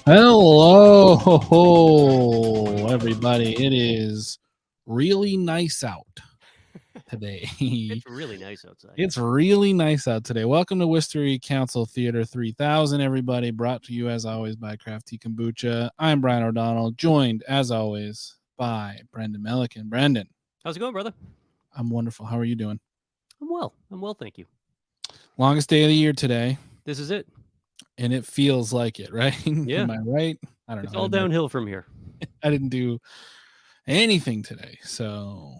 Hello, everybody. It is really nice out today. It's really nice outside. It's really nice out today. Welcome to Worcestery Council Theater 3000, everybody. Brought to you, as always, by Crafty Kombucha. I'm Bryan O'Donnell, joined, as always, by Brendan Melican. Brendan. How's it going, brother? I'm wonderful. How are you doing? I'm well. Thank you. Longest day of the year today. This is it. And it feels like it, right? Yeah. Am I right? I don't know. It's all downhill from here. I didn't do anything today, so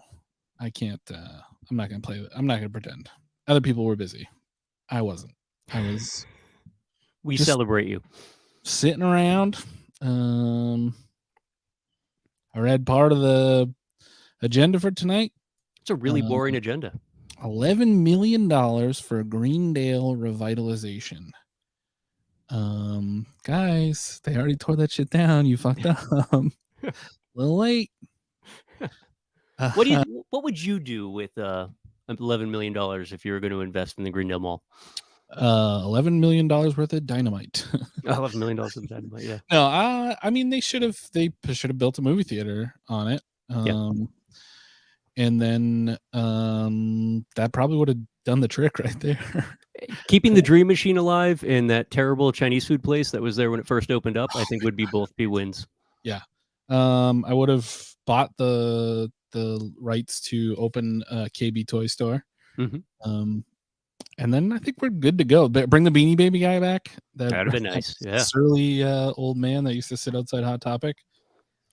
I can't. I'm not gonna play. I'm not gonna pretend. Other people were busy. I wasn't. I was. We celebrate you. Sitting around. I read part of the agenda for tonight. It's a really boring agenda. $11 million for Greendale revitalization. Guys, they already tore that shit down. You fucked up. A little late. What would you do with $11 million if you were going to invest in the Greendale Mall? $11 million worth of dynamite. $11 million worth of dynamite. Yeah. No, I mean they should have built a movie theater on it. And then that probably would have done the trick right there. Keeping the Dream Machine alive in that terrible Chinese food place that was there when it first opened up, I think would be both be wins. Yeah. I would have bought the rights to open a KB toy store. Mm-hmm. And then I think we're good to go. Bring the Beanie Baby guy back. That'd be nice. Yeah. Surly old man that used to sit outside Hot Topic.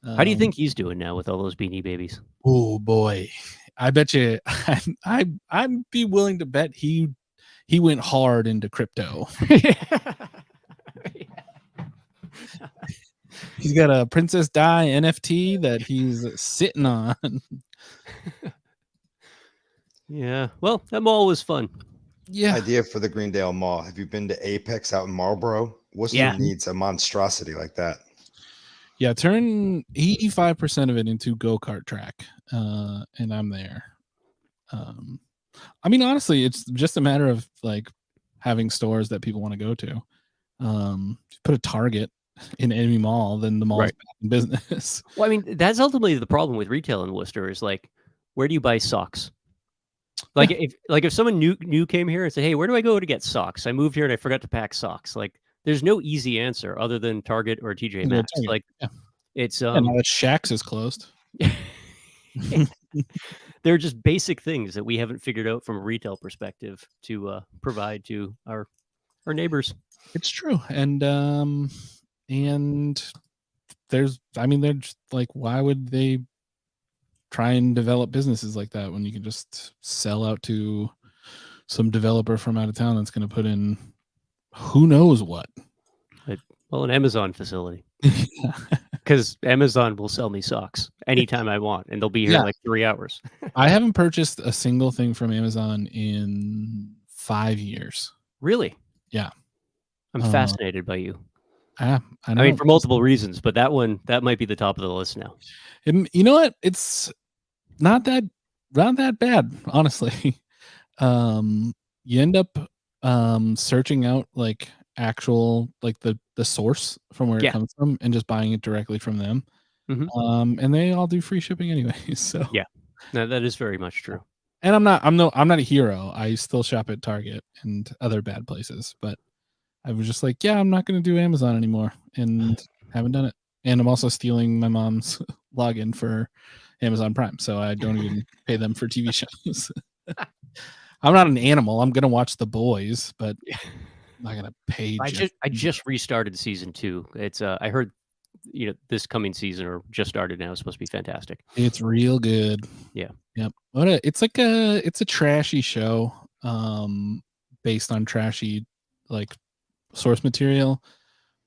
How do you think he's doing now with all those Beanie Babies? Oh boy, I bet you. I'd be willing to bet he went hard into crypto. He's got a Princess Di NFT that he's sitting on. Yeah. Well, that mall was fun. Yeah. Idea for the Greendale Mall. Have you been to Apex out in Marlboro? Worcester needs a monstrosity like that. Yeah, turn 85% of it into go-kart track, and I'm there. I mean, honestly, it's just a matter of like having stores that people want to go to. Put a Target in any mall, then the mall's back in business. Well, I mean, that's ultimately the problem with retail in Worcester is like, where do you buy socks? Like if someone new came here and said, "Hey, where do I go to get socks? I moved here and I forgot to pack socks." Like there's no easy answer other than Target or TJ Maxx. Like it's now that Shaq's is closed. They're just basic things that we haven't figured out from a retail perspective to provide to our neighbors. It's true, and there's, I mean, they're just like, why would they try and develop businesses like that when you can just sell out to some developer from out of town that's going to put in who knows what? Well, an Amazon facility. Because Amazon will sell me socks anytime I want, and they'll be here in like 3 hours. I haven't purchased a single thing from Amazon in 5 years. Really? Yeah. I'm fascinated by you. I know. I mean, for multiple reasons, but that might be the top of the list now. You know what? It's not that bad, honestly. You end up searching out like actual, like the source from where it comes from, and just buying it directly from them. And they all do free shipping anyway. So yeah, no, that is very much true. And I'm not a hero. I still shop at Target and other bad places, but I was just like, yeah, I'm not going to do Amazon anymore, and haven't done it. And I'm also stealing my mom's login for Amazon Prime, so I don't even pay them for TV shows. I'm not an animal. I'm going to watch The Boys, but I'm not going to pay. I just restarted season 2. It's I heard, this coming season, or just started now, is supposed to be fantastic. It's real good. Yeah. Yep. It's a trashy show, based on trashy like source material,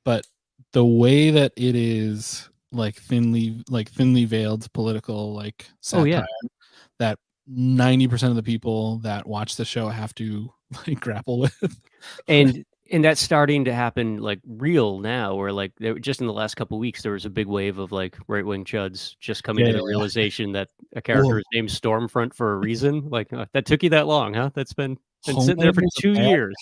but the way that it is like thinly veiled political like satire that 90% of the people that watch the show have to like grapple with. And that's starting to happen like real now, where like just in the last couple of weeks there was a big wave of like right-wing chuds just coming to the realization that a character is named Stormfront for a reason. Like that took you that long, huh? That's been sitting there for 2 years.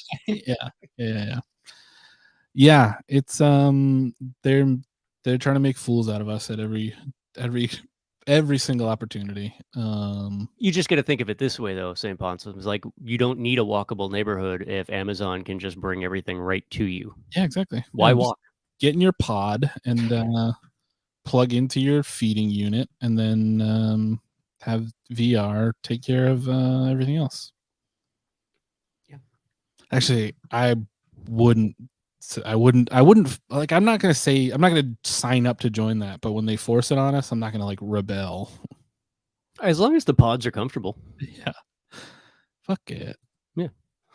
Yeah, it's they're trying to make fools out of us at every single opportunity. You just got to think of it this way, though, St. Ponson's. Like, you don't need a walkable neighborhood if Amazon can just bring everything right to you. Yeah, exactly. Why walk? Get in your pod and plug into your feeding unit, and then have VR take care of everything else. Yeah. Actually, I wouldn't like, I'm not going to sign up to join that, but when they force it on us, I'm not going to like rebel. As long as the pods are comfortable. Yeah. Fuck it. Yeah.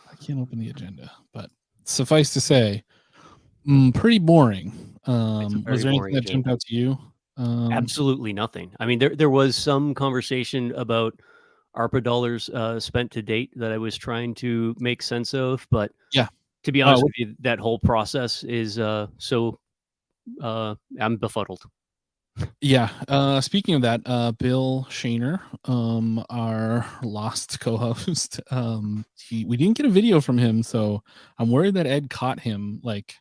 I can't open the agenda, but suffice to say, pretty boring. Was there anything that jumped out to you? Absolutely nothing. I mean, there was some conversation about ARPA dollars spent to date that I was trying to make sense of, but yeah. To be honest with you, that whole process is so I'm befuddled. Yeah. Speaking of that, Bill Shaner, our lost co-host, we didn't get a video from him, so I'm worried that Ed caught him, like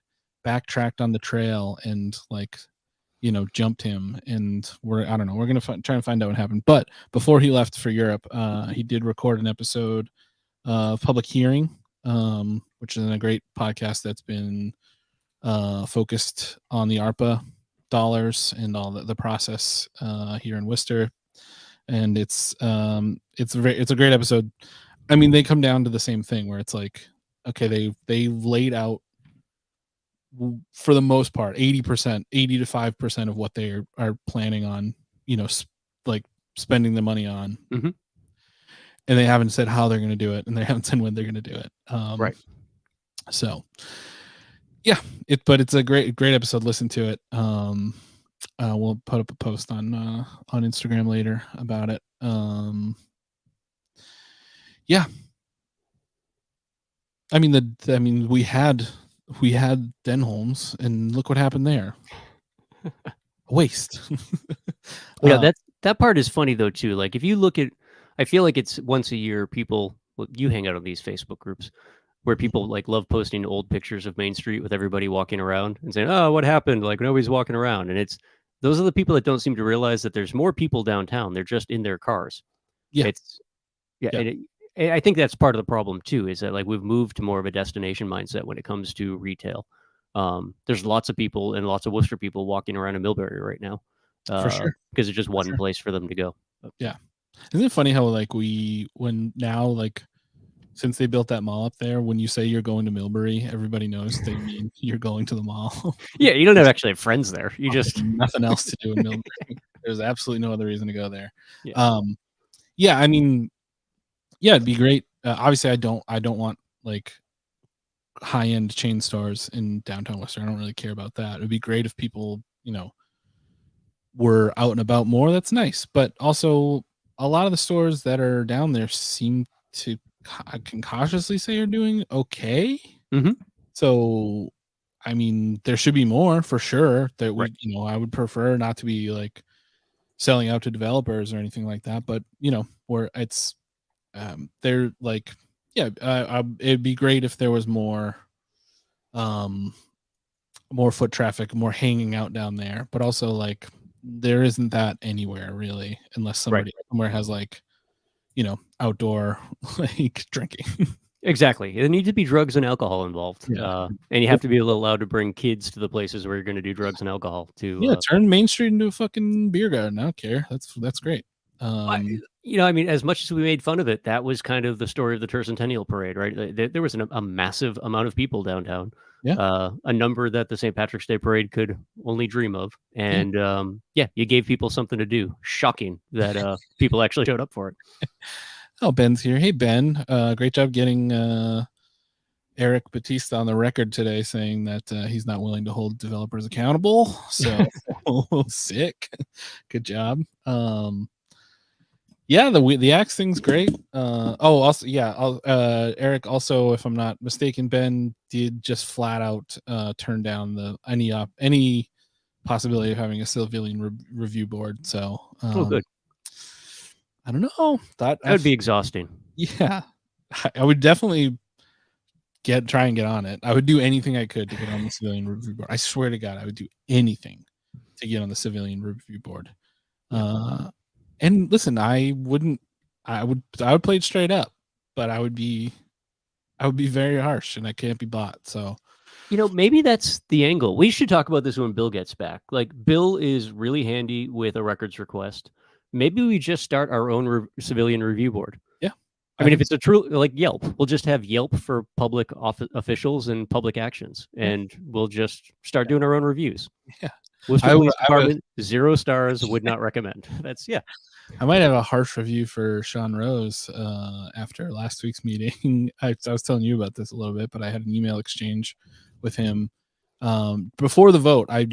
backtracked on the trail and like, jumped him, and I don't know. We're gonna try and find out what happened. But before he left for Europe, he did record an episode of Public Hearing, which is a great podcast that's been focused on the ARPA dollars and all the process here in Worcester, and it's a great episode. I mean, they come down to the same thing where it's like, okay, they laid out for the most part 80 to 5% of what they are planning on, like spending the money on. Mm-hmm. And they haven't said how they're going to do it, and they haven't said when they're going to do it. Right. So, yeah, but it's a great episode. Listen to it. We'll put up a post on Instagram later about it. Yeah. I mean, we had Denholm's, and look what happened there. Waste. Yeah, that part is funny though too. Like if you look at, I feel like it's once a year you hang out on these Facebook groups where people like love posting old pictures of Main Street with everybody walking around and saying, "Oh, what happened?" Like nobody's walking around, and those are the people that don't seem to realize that there's more people downtown. They're just in their cars. Yeah, And I think that's part of the problem too. Is that like we've moved to more of a destination mindset when it comes to retail. there's lots of people and lots of Worcester people walking around in Millbury right now. For sure. Because it's just one place for them to go. Yeah. Isn't it funny how since they built that mall up there, when you say you're going to Millbury, everybody knows they mean you're going to the mall. Yeah, you don't actually have friends there. You just nothing else to do in Millbury. There's absolutely no other reason to go there. Yeah. Yeah, I mean, yeah, it'd be great. Obviously, I don't want like high-end chain stores in downtown Worcester. I don't really care about that. It'd be great if people, were out and about more. That's nice. But also, a lot of the stores that are down there seem to, I can cautiously say, are doing okay. Mm-hmm. So, I mean, there should be more for sure. That Right. I would prefer not to be like selling out to developers or anything like that. But where it's, they're like, yeah, it'd be great if there was more foot traffic, more hanging out down there. But also, like, there isn't that anywhere really, unless somebody somewhere has like, outdoor like drinking. Exactly. There need to be drugs and alcohol involved. Yeah. And you have to be allowed to bring kids to the places where you're going to do drugs and alcohol to turn Main Street into a fucking beer garden. I don't care. That's great. I mean, as much as we made fun of it, that was kind of the story of the Tercentennial Parade, right? There was a massive amount of people downtown. Yeah. A number that the St. Patrick's Day Parade could only dream of. And you gave people something to do. Shocking that people actually showed up for it. Oh, Ben's here. Hey, Ben. Great job getting Eric Batista on the record today saying that he's not willing to hold developers accountable. So sick. Good job. Yeah, the axe thing's great. Eric, also, if I'm not mistaken, Ben did just flat out turn down any possibility of having a civilian review board. So good. I don't know. That would be exhausting. Yeah, I would definitely try and get on it. I would do anything I could to get on the civilian review board. I swear to God, I would do anything to get on the civilian review board. And listen, I would play it straight up, but I would be very harsh, and I can't be bought. So, maybe that's the angle. We should talk about this when Bill gets back. Like, Bill is really handy with a records request. Maybe we just start our own civilian review board. Yeah. I mean, if it's a true, like Yelp, we'll just have Yelp for public officials and public actions, and we'll just start doing our own reviews. Yeah. Worcester Police Department, 0 stars, would not recommend. That's, I might have a harsh review for Shaun Rose after last week's meeting. I was telling you about this a little bit, but I had an email exchange with him before the vote. I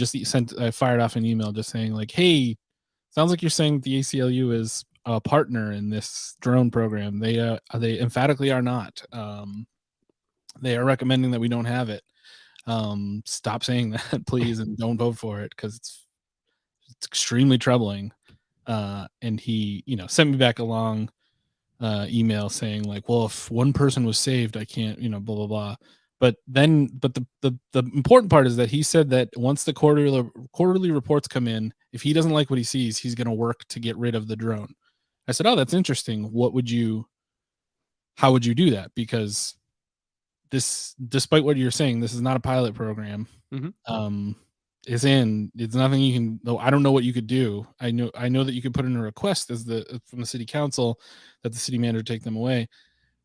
fired off an email just saying, like, hey, sounds like you're saying the ACLU is a partner in this drone program. They emphatically are not. They are recommending that we don't have it. Stop saying that, please, and don't vote for it, because it's extremely troubling. And he, sent me back a long email saying, like, well, if one person was saved, I can't, blah blah blah. But the important part is that he said that once the quarterly reports come in, if he doesn't like what he sees, he's going to work to get rid of the drone. I said, oh, that's interesting. How would you do that? Because this, despite what you're saying, this is not a pilot program. Mm-hmm. It's nothing you can, though. I don't know what you could do. I know that you could put in a request from the city council that the city manager take them away,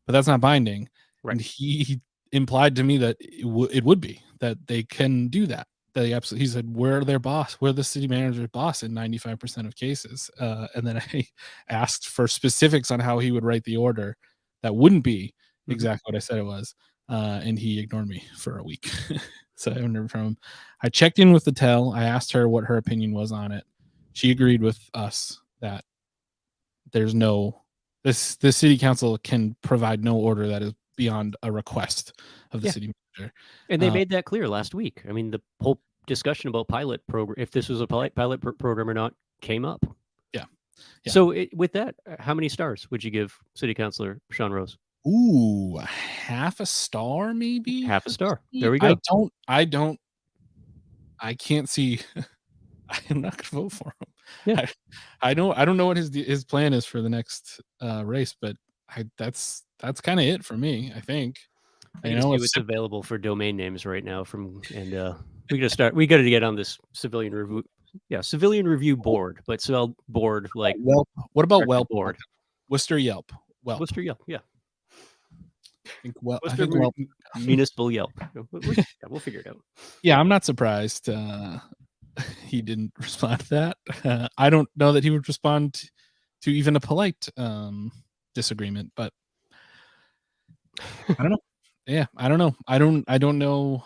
but that's not binding. Right. And he implied to me that it would be, that they can do that. They absolutely, he said, we're their boss. We're the city manager's boss in 95% of cases. And then I asked for specifics on how he would write the order that wouldn't be exactly what I said it was. And he ignored me for a week. So I haven't heard from him. I checked in with the TEL. I asked her what her opinion was on it. She agreed with us that there's the city council can provide no order that is beyond a request of the city manager. And they made that clear last week. I mean, the whole discussion about pilot program, if this was a pilot program or not, came up. Yeah. So with that, how many stars would you give City Councilor Shaun Rose? Ooh, half a star, maybe. Half a star. There we go. I can't see. I'm not gonna vote for him. Yeah. I don't know what his plan is for the next race, but that's kind of it for me, I think. I can see what's available for domain names right now we got to get on this civilian review. Yeah, civilian review board, but spelled board like Welp. What about Welp? Board. Worcester Yelp. Welp. Worcester Yelp, yeah. I think Welp. Municipal Yelp. We'll figure it out. Yeah, I'm not surprised he didn't respond to that. I don't know that he would respond to even a polite disagreement, but I don't know. Yeah, I don't know. I don't know.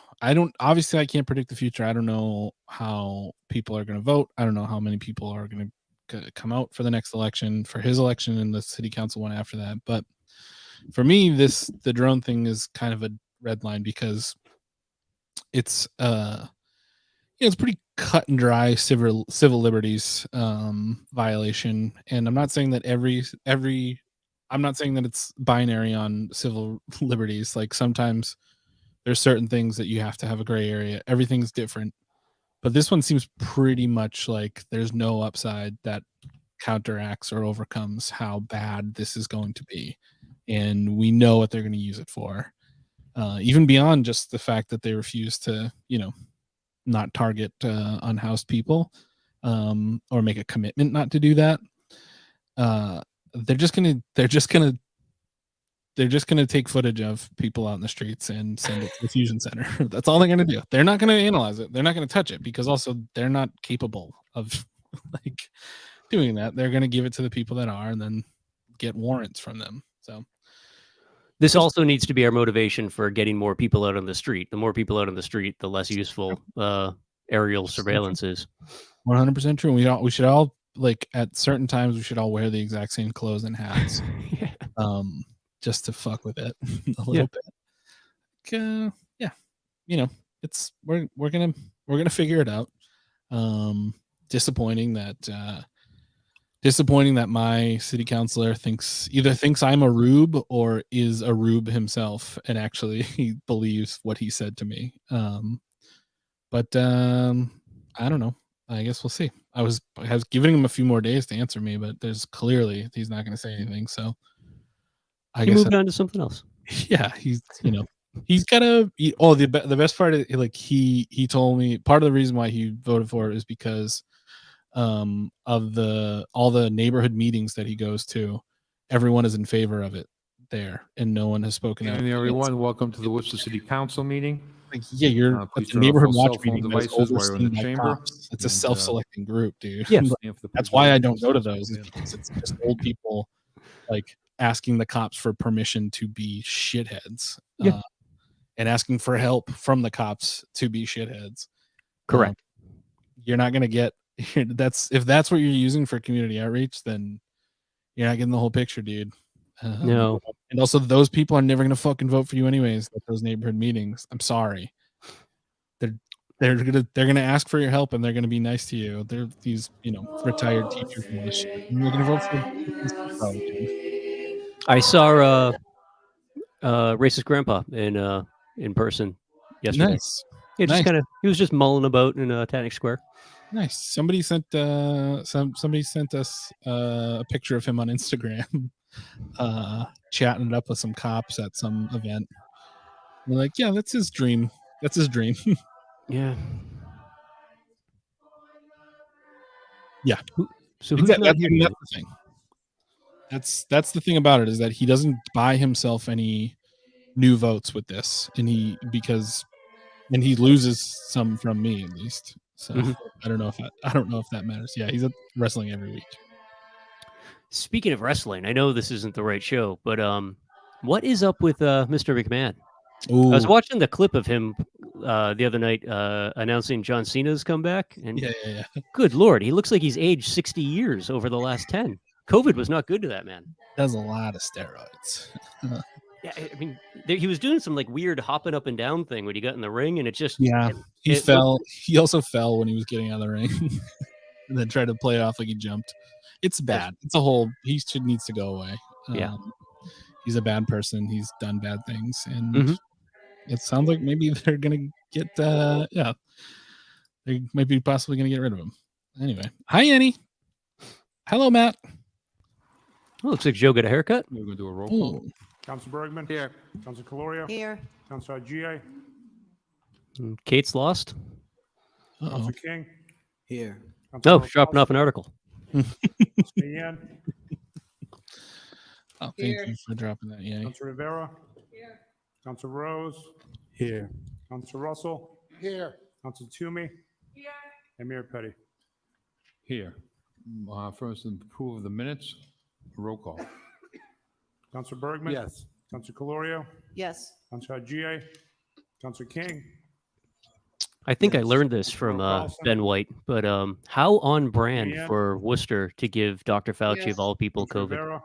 Obviously I can't predict the future. I don't know how people are going to vote. I don't know how many people are going to come out for the next election, for his election and the city council one after that. But for me, the drone thing is kind of a red line because it's it's pretty cut and dry civil liberties violation. And I'm not saying that I'm not saying that it's binary on civil liberties. Like sometimes there's certain things that you have to have a gray area. Everything's different. But this one seems pretty much like there's no upside that counteracts or overcomes how bad this is going to be. And we know what they're going to use it for. Even beyond just the fact that they refuse to, not target unhoused people or make a commitment not to do that. They're just gonna take footage of people out in the streets and send it to the fusion center. That's all they're gonna do. They're not gonna analyze it. They're not gonna touch it because also they're not capable of like doing that. They're gonna give it to the people that are and then get warrants from them. So this also needs to be our motivation for getting more people out on the street. The more people out on the street, the less useful aerial surveillance is. 100% true. We should all like at certain times we should all wear the exact same clothes and hats. Yeah. Just to fuck with it a little bit. Yeah. We're gonna figure it out. Disappointing that my city councilor thinks I'm a rube or is a rube himself and actually he believes what he said to me. But I don't know. I guess we'll see. I was giving him a few more days to answer me, but there's clearly he's not going to say anything. So I guess moved on to something else. Yeah, he's he's got to. The best part is like he told me part of the reason why he voted for it is because of all the neighborhood meetings that he goes to. Everyone is in favor of it there, and no one has spoken out. Hey everyone, welcome to the Worcester City Council meeting. Like, yeah, you're at the neighborhood watch meeting. It's a self-selecting group, dude. Yeah, that's why I don't go to those. Because it's just old people like asking the cops for permission to be shitheads, and asking for help from the cops to be shitheads. Correct. You're not gonna get if that's what you're using for community outreach, then you're not getting the whole picture, dude. No. And also those people are never gonna fucking vote for you anyways at those neighborhood meetings. I'm sorry. They're gonna ask for your help and they're gonna be nice to you. They're these, retired teachers and all this shit. And they're gonna vote for I saw racist grandpa in person yesterday. Nice. Yeah, just nice. he was just mulling about in Titanic Square. Nice. Somebody sent us a picture of him on Instagram, chatting it up with some cops at some event. We're like, yeah, that's his dream. That's his dream. Yeah. Yeah. So who's not here? That's the thing. That's the thing about it is that he doesn't buy himself any new votes with this, and he loses some from me at least. So I don't know if that matters. Yeah, he's at wrestling every week. Speaking of wrestling, I know this isn't the right show, but what is up with Mr. McMahon? Ooh. I was watching the clip of him the other night announcing John Cena's comeback, and yeah. Good Lord, he looks like he's aged 60 years over the last 10. COVID was not good to that man. Does a lot of steroids. Yeah, I mean, he was doing some like weird hopping up and down thing when he got in the ring, and it just he fell. He also fell when he was getting out of the ring, and then tried to play it off like he jumped. It's bad. It's a whole. He needs to go away. He's a bad person. He's done bad things, and it sounds like maybe they're gonna get. They might be possibly gonna get rid of him. Anyway, hi Yenni. Hello, Matt. Oh, looks like Joe got a haircut. We're gonna do a roll call. Council Bergman. Here. Council Caloria. Here. Councilor G.A. Kate's lost. Councilor King. Here. Oh, dropping off an article. Yan. Oh, thank you for dropping that. Yay. Councilor Rivera. Here. Councilor Rose. Here. Councilor Russell. Here. Councilor Toomey. Here. And Mayor Petty. Here. First, approve of the minutes. Roll call. Councilor Bergman. Yes. Councilor Calorio. Yes. Councilor G.A. Councilor King. I think I learned this from Ben White, but how on brand Leanne? for Worcester to give Dr. Fauci Yes. of all people Councilor COVID? Rivera.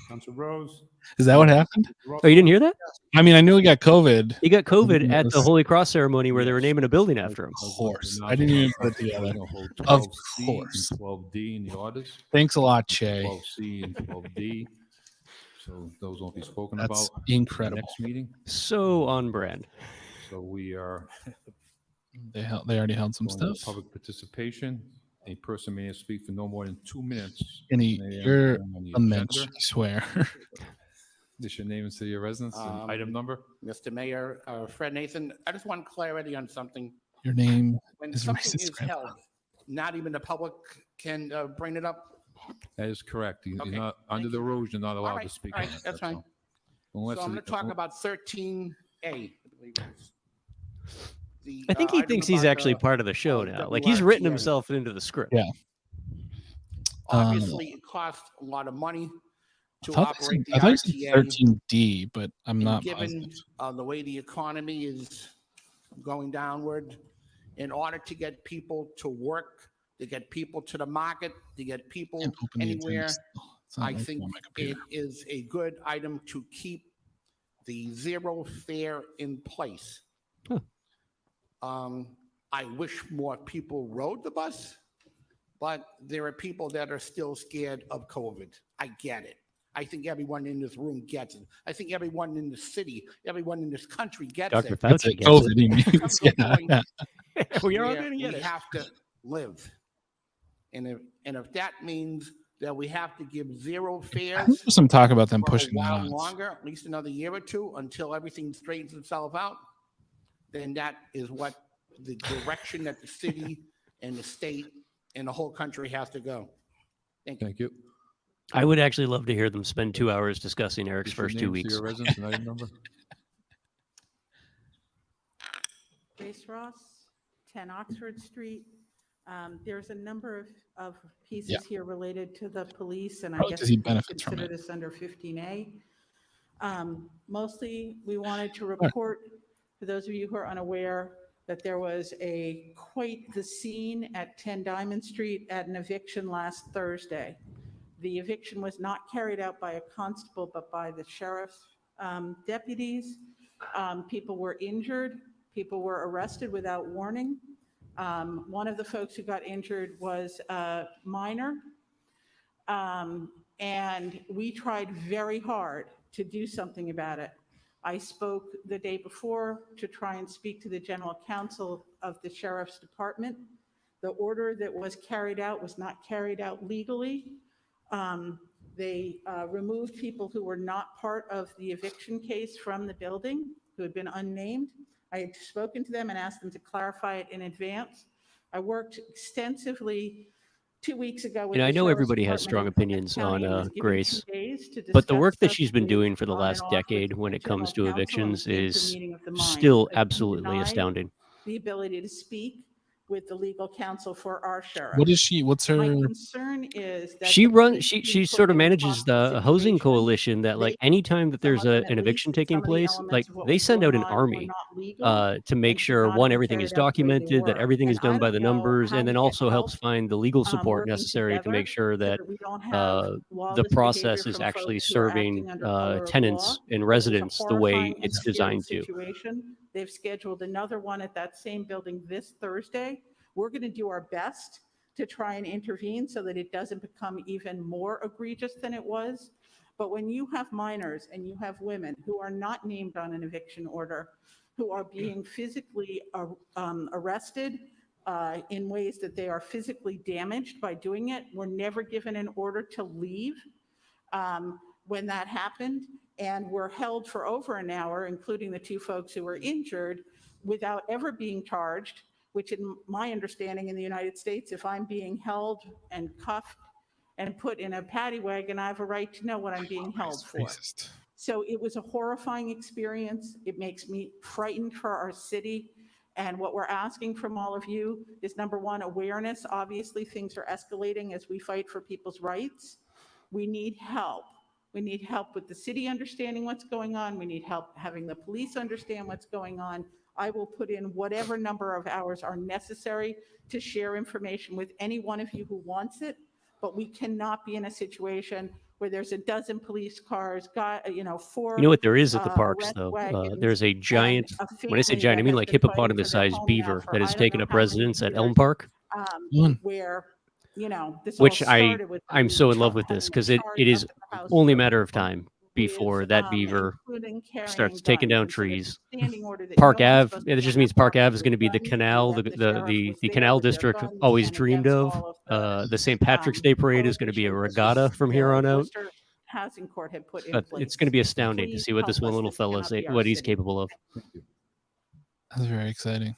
Councilor Rose. Is that what happened? Oh, you didn't hear that? I mean, I knew he got COVID. He got COVID at the Yes. Holy Cross ceremony where they were naming a building after him. Of course. I didn't even put it together. Of course. 12D in the orders. Thanks a lot, Che. 12C and 12D. So those won't be spoken That's about. in the incredible. Next meeting. So on brand. So we are They already held some going to stuff. public participation. A person may speak for no more than 2 minutes. Kenny, They are you're on the a mensch, agenda. I swear. This your name and city of residence and item number. Mr. Mayor, Fred Nathan, I just want clarity on something. Your name When is something racist, is Grandpa. held, not even the public can bring it up? That is correct. You're Okay, not, under thank the you. rules, you're not allowed right, to speak all on right, it. that's fine. all. Unless So I'm going it- to talk about 13A. I believe it is. The, I think he item thinks he's about actually the- part of the show now. Like he's written WRTA. himself into the script. Yeah. Obviously, it costs a lot of money to I thought operate the I thought you said RTA. 13D, but I'm And not given positive. the way the economy is going downward, in order to get people to work, to get people to the market, to get people Can't open the anywhere, agenda still. It's not I working think on my it computer. is a good item to keep the zero fare in place. Huh. I wish more people rode the bus, but there are people that are still scared of COVID. I get it. I think everyone in this room gets it. I think everyone in the city, everyone in this country gets Dr. it. That's Fauci it. gets COVID. it. He means. Comes to a Yeah, point yeah. We are all where going to get we it. have to live. And if that means that we have to give zero I fares think there's some talk about them for a pushing that while on. longer, at least another year or two, until everything straightens itself out, then that is what the direction that the city and the state and the whole country has to go. Thank you. Thank you. I would actually love to hear them spend 2 hours discussing Eric's Just your first name, 2 city weeks. of residence and item number. Grace Ross, 10 Oxford Street. There's a number of pieces Yeah. here related to the police, and I Probably guess 'cause he we benefits from consider it. this under 15A. Mostly, we wanted to report, for those of you who are unaware, that there was quite the scene at 10 Diamond Street at an eviction last Thursday. The eviction was not carried out by a constable, but by the sheriff's deputies. People were injured. People were arrested without warning. One of the folks who got injured was a minor. And we tried very hard to do something about it. I spoke the day before to try and speak to the general counsel of the sheriff's department. The order that was carried out was not carried out legally. They removed people who were not part of the eviction case from the building, who had been unnamed. I had spoken to them and asked them to clarify it in advance. I worked extensively 2 weeks ago with And I the know Sheriff's everybody has Department strong of opinions County on and was given 2 Grace, days to but the discuss work that such she's been with doing for the on last and off decade with when the it comes to general counsel, evictions and came to a is meeting of the still minds. He absolutely denied astounding. The ability to speak with the legal counsel for our sheriff. What is she? What's her? My concern is that She the runs. police She being put sort of in a manages the hostage housing situation, coalition that like they- anytime that there's some of them, an at eviction least taking some of the place, elements like of what they was send out going an on were army not legal to make and should sure not one, have been everything is carried out the way they documented, that were. everything is And I done by don't the know numbers, how and then to get also helps help, find the legal support working necessary to together make sure so that we don't have the lawless process behavior is from actually folks who are serving acting under color of tenants law. and It was a residents the way horrifying and it's scary designed to. situation. They've scheduled another one at that same building this Thursday. We're going to do our best to try and intervene so that it doesn't become even more egregious than it was. But when you have minors and you have women who are not named on an eviction order, who are being physically arrested in ways that they are physically damaged by doing it, we're never given an order to leave. when that happened and were held for over an hour, including the 2 folks who were injured, without ever being charged, which in my understanding in the United States, if I'm being held and cuffed and put in a paddy wagon, I have a right to know what I'm being held for. Racist. So it was a horrifying experience. It makes me frightened for our city. And what we're asking from all of you is, number one, awareness. Obviously, things are escalating as we fight for people's rights. We need help. We need help with the city understanding what's going on. We need help having the police understand what's going on. I will put in whatever number of hours are necessary to share information with any one of you who wants it, but we cannot be in a situation where there's a dozen police cars, four. You know what there is at the parks, arrest though? wagons, There's a and giant, a when I say family giant, I that mean has like been fighting for their hippopotamus-sized home now beaver for that I has don't taken know up how many residence at years, Elm Park, where, this all which started with I'm them so in love with having this them because it charged is up to the house only a for matter of time before that beaver including carrying starts taking guns. down And so there's a trees. standing order that Park no one's Ave, supposed to it be just on means that Park Ave property is with going to be the guns, canal, and yet the sheriff was there canal with their district guns always and dreamed against of. all of The St. Patrick's Day parade is going to be a prohibitions regatta from here on the out. Worcester Housing Court had put in place. It's going to be astounding to Please see what this help one us. little This fella, cannot be our what he's city. capable of. That's very exciting.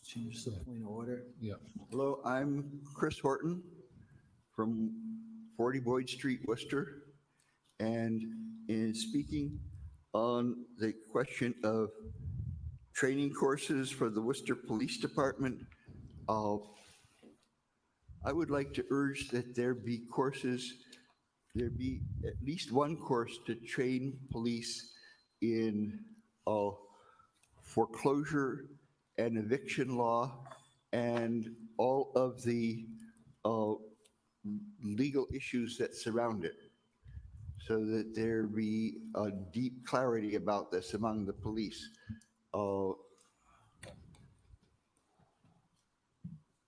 Change the point of order. Yeah. Hello, I'm Chris Horton from 40 Boyd Street, Worcester. And in speaking on the question of training courses for the Worcester Police Department, I would like to urge that there be at least one course to train police in foreclosure and eviction law and all of the legal issues that surround it, so that there be a deep clarity about this among the police.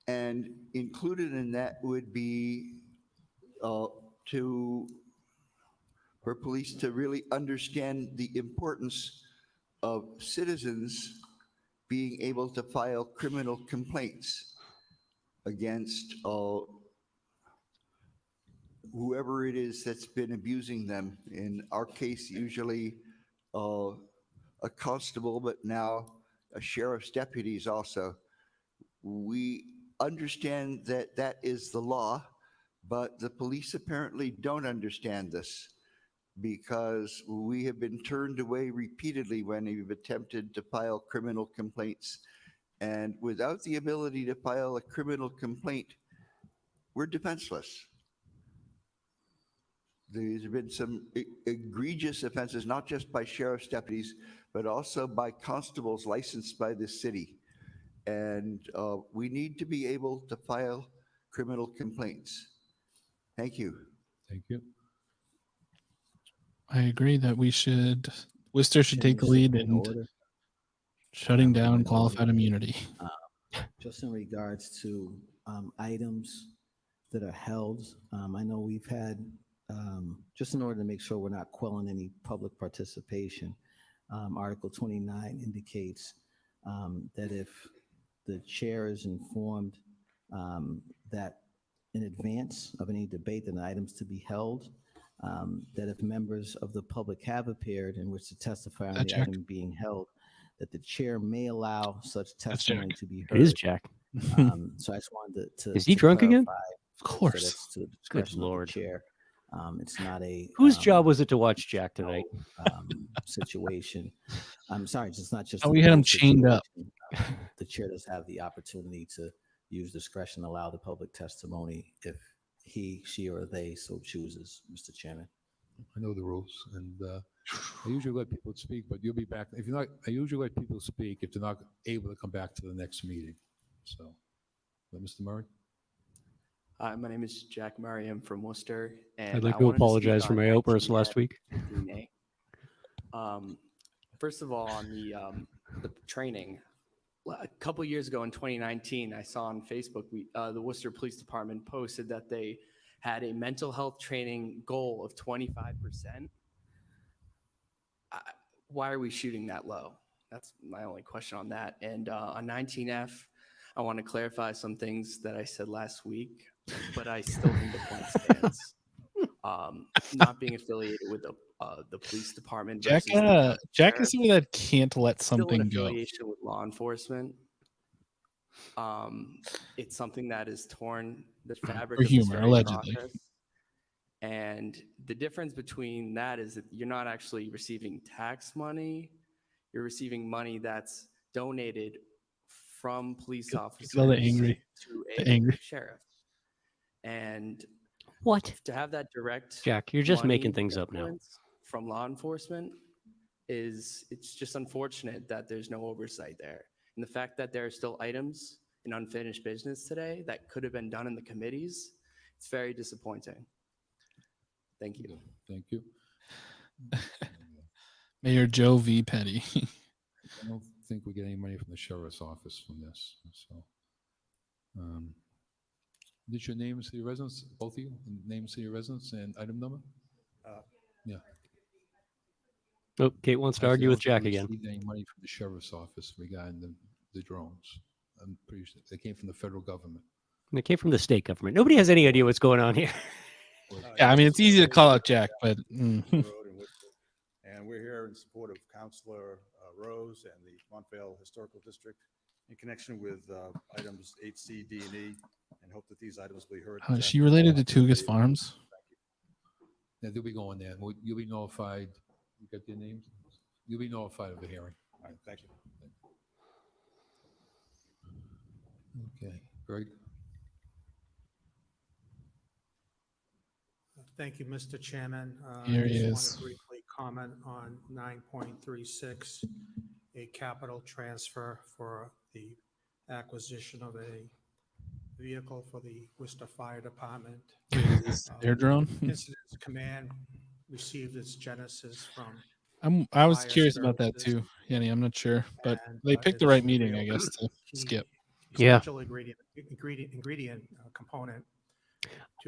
And included in that would be for police to really understand the importance of citizens being able to file criminal complaints against whoever it is that's been abusing them. In our case, usually a constable, but now a sheriff's deputies also. We understand that that is the law, but the police apparently don't understand this, because we have been turned away repeatedly when we've attempted to file criminal complaints. And without the ability to file a criminal complaint, we're defenseless. There's been some egregious offenses, not just by sheriff's deputies, but also by constables licensed by the city. And we need to be able to file criminal complaints. Thank you. Thank you. I agree that Worcester should take the lead in shutting down qualified immunity. Just in regards to items that are held, I know we've had, just in order to make sure we're not quelling any public participation, Article 29 indicates that if the chair is informed that in advance of any debate that the items to be held, that if members of the public have appeared and wish to testify on the item being held, that the chair may allow such testimony to be heard. It is Jack. So I just wanted to Is he drunk again? Of course. So that's to the Good discretion of Lord. the chair. It's not a Whose job was it to watch Jack tonight? situation. I'm sorry, it's not just. Oh, we had him chained up. The chair does have the opportunity to use discretion, allow the public testimony if he, she, or they so chooses, Mr. Chairman. I know the rules, and I usually let people speak, but you'll be back. If you're not, I usually let people speak if they're not able to come back to the next meeting. So, Mr. Murray? Hi, my name is Jack Murray. I'm from Worcester. And I'd like I to wanted apologize speak for on my outburst 19A. last week. First of all, on the training, a couple years ago in 2019, I saw on Facebook, the Worcester Police Department posted that they had a mental health training goal of 25%. Why are we shooting that low? that's my only question on that. And on 19F, I want to clarify some things that I said last week, but I still think the point stands. Not being affiliated with the police department. Jack, versus the Jack sheriff, is somebody that can't let still an something go. affiliation with law enforcement. It's something that has torn the fabric For of humor, this very allegedly. process. And the difference between that is that you're not actually receiving tax money. You're receiving money that's donated from police officers all the angry- to the a angry. sheriff. And What? to have that direct Jack, you're just money making things up now. influence from law enforcement it's just unfortunate that there's no oversight there. And the fact that there are still items in unfinished business today that could have been done in the committees, it's very disappointing. Thank you. Thank you. Mayor Joe V. Petty. I don't think we get any money from the sheriff's office from this. So, did your name, city residence, both of you, name, city residence, and item number? Yeah. Oh, Kate wants to I argue don't with think Jack we again. received any money from the sheriff's office regarding the drones. I'm pretty sure they came from the federal government. It came from the state government. Nobody has any idea what's going on here. Yeah, I mean, it's easy to call out Jack, but Road in Worcester. And we're here in support of Councilor Rose and the Montvale Historical District in connection with items 8C, D, and E, and hope that these items will be heard. is she related to Tugas Farms? Yeah, they'll be going there. You'll be notified. You got their names? You'll be notified of the hearing. All right, thank you. Okay, Greg? Thank you, Mr. Chairman. Here I he just is. want to briefly comment on 9.36, a capital transfer for the acquisition of a vehicle for the Worcester Fire Department. Air drone? Incident Command received its genesis from I was Fire curious about that services. too, Yenni. I'm not sure, but And, they picked the it's right a meeting, real I guess, to key skip. Yeah. essential ingredient component.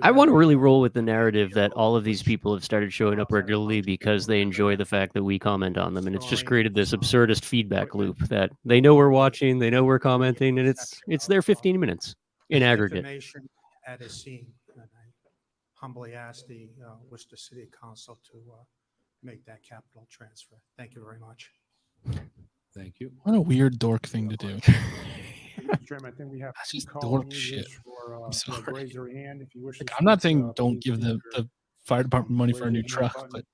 I want to having really roll with the narrative that all of these people have started showing up regularly because they enjoy the fact that we comment on them, and it's just created this absurdist feedback loop that they know we're watching, they know we're commenting, and it's their 15 minutes in aggregate. information at a scene. And I humbly ask the Worcester City Council to make that capital transfer. Thank you very much. Thank you. What a weird dork thing to do. Mr. Chairman, I think we have That's two just call dork users shit. for I'm sorry. raise their hand if you wish to I'm not speak, saying don't please give use the your fire department money for a raise new your hand truck, button. but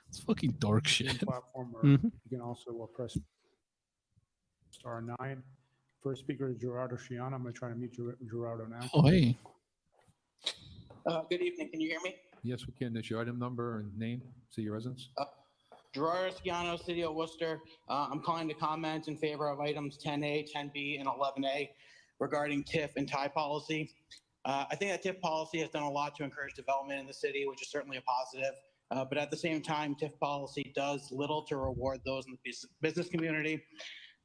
it's fucking dork Zoom shit. platform, or Mhm. you can also press *9. First speaker is Gerardo Shiana. I'm going to try to mute Gerardo now. Oh, hey. Good evening. Can you hear me? Yes, we can. That's your item number and name, city residence. Gerardo Schiano, City of Worcester. I'm calling to comment in favor of items 10A, 10B, and 11A regarding TIF and tie policy. I think that TIF policy has done a lot to encourage development in the city, which is certainly a positive. But at the same time, TIF policy does little to reward those in the business community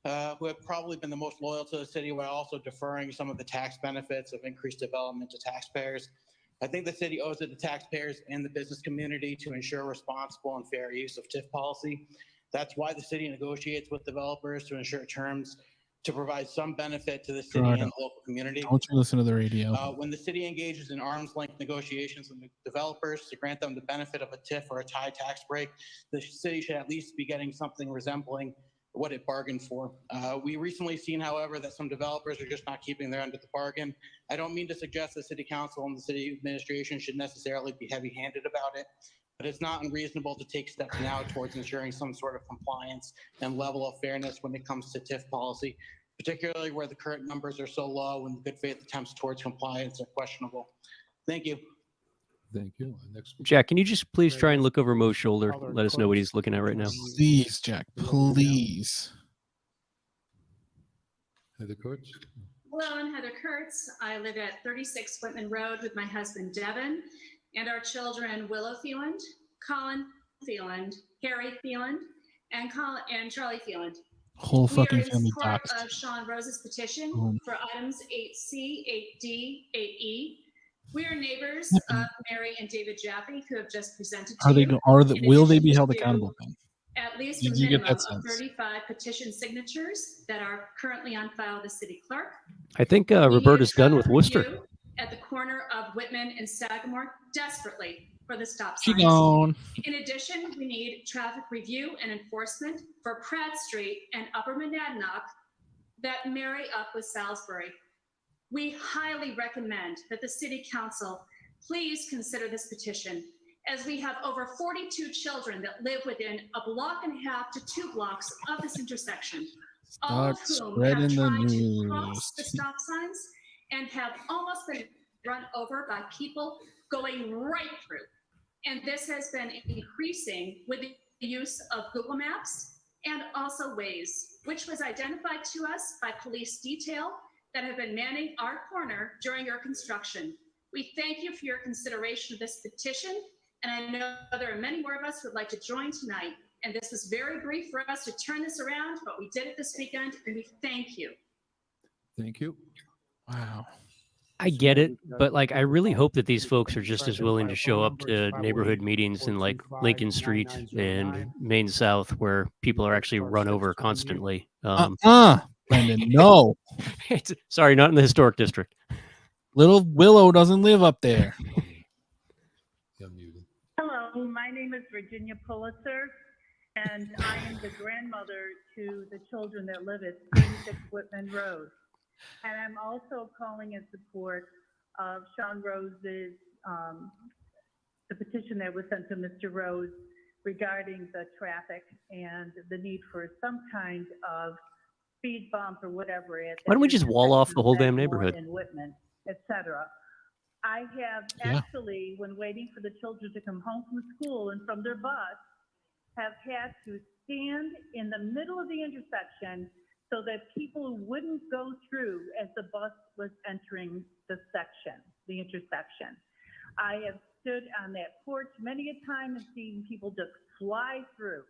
who have probably been the most loyal to the city, while also deferring some of the tax benefits of increased development to taxpayers. I think the city owes it to taxpayers and the business community to ensure responsible and fair use of TIF policy. That's why the city negotiates with developers to ensure terms to provide some benefit to the city Gerardo, and the local community. don't you listen to the radio? When the city engages in arm's length negotiations with developers to grant them the benefit of a TIF or a tie tax break, the city should at least be getting something resembling what it bargained for. We recently seen, however, that some developers are just not keeping their end of the bargain. I don't mean to suggest the city council and the city administration should necessarily be heavy-handed about it, but it's not unreasonable to take steps now towards ensuring some sort of compliance and level of fairness when it comes to TIF policy, particularly where the current numbers are so low and the good faith attempts towards compliance are questionable. Thank you. Thank you. Next. Jack, can you just please try and look over Mo's shoulder? Let us know what he's looking at right now. Please, Jack, please. Heather Kurtz. Hello, I'm Heather Kurtz. I live at 36 Whitman Road with my husband, Devin, and our children, Willow Thieland, Colin Thieland, Harry Thieland, and Charlie Thieland. Whole fucking we are in family support doxed. of Shaun Rose's petition for items 8C, 8D, 8E. We are neighbors of Mary and David Jaffe, who have just presented to Are they? you. Are the? In Will they addition be held to accountable then? At least Did a you get minimum that of sense? 35 petition signatures that are currently on file with the city clerk. I think We need a Roberta's done with traffic Worcester. review at the corner of Whitman and Sagamore desperately for the stop She signs. gone. In addition, we need traffic review and enforcement for Pratt Street and Upper Monadnock that marry up with Salisbury. We highly recommend that the City Council please consider this petition, as we have over 42 children that live within a block and a half to 2 blocks of this intersection, all of Start whom have spreading the tried to news. cross the stop signs and have almost been run over by people going right through. And this has been increasing with the use of Google Maps and also Waze, which was identified to us by police detail that have been manning our corner during your construction. We thank you for your consideration of this petition, and I know there are many more of us who would like to join tonight. And this was very brief for us to turn this around, but we did it this weekend, and we thank you. Thank you. Wow. I get it, but like I really hope that these folks are just as willing to show up to neighborhood meetings in like Lincoln Street and Main South, where people are actually run over constantly. Brendan, no. Sorry, not in the historic district. Little Willow doesn't live up there. Hello, my name is Virginia Pulitzer, and I am the grandmother to the children that live at 36 Whitman Road. And I'm also calling in support of Shaun Rose's, the petition that was sent to Mr. Rose regarding the traffic and the need for some kind of speed bump or whatever. Why don't we just wall off the whole damn neighborhood? In Whitman, etc. I have actually, when waiting for the children to come home from school and from their bus, have had to stand in the middle of the intersection so that people wouldn't go through as the bus was entering the intersection. I have stood on that porch many a time and seen people just fly through.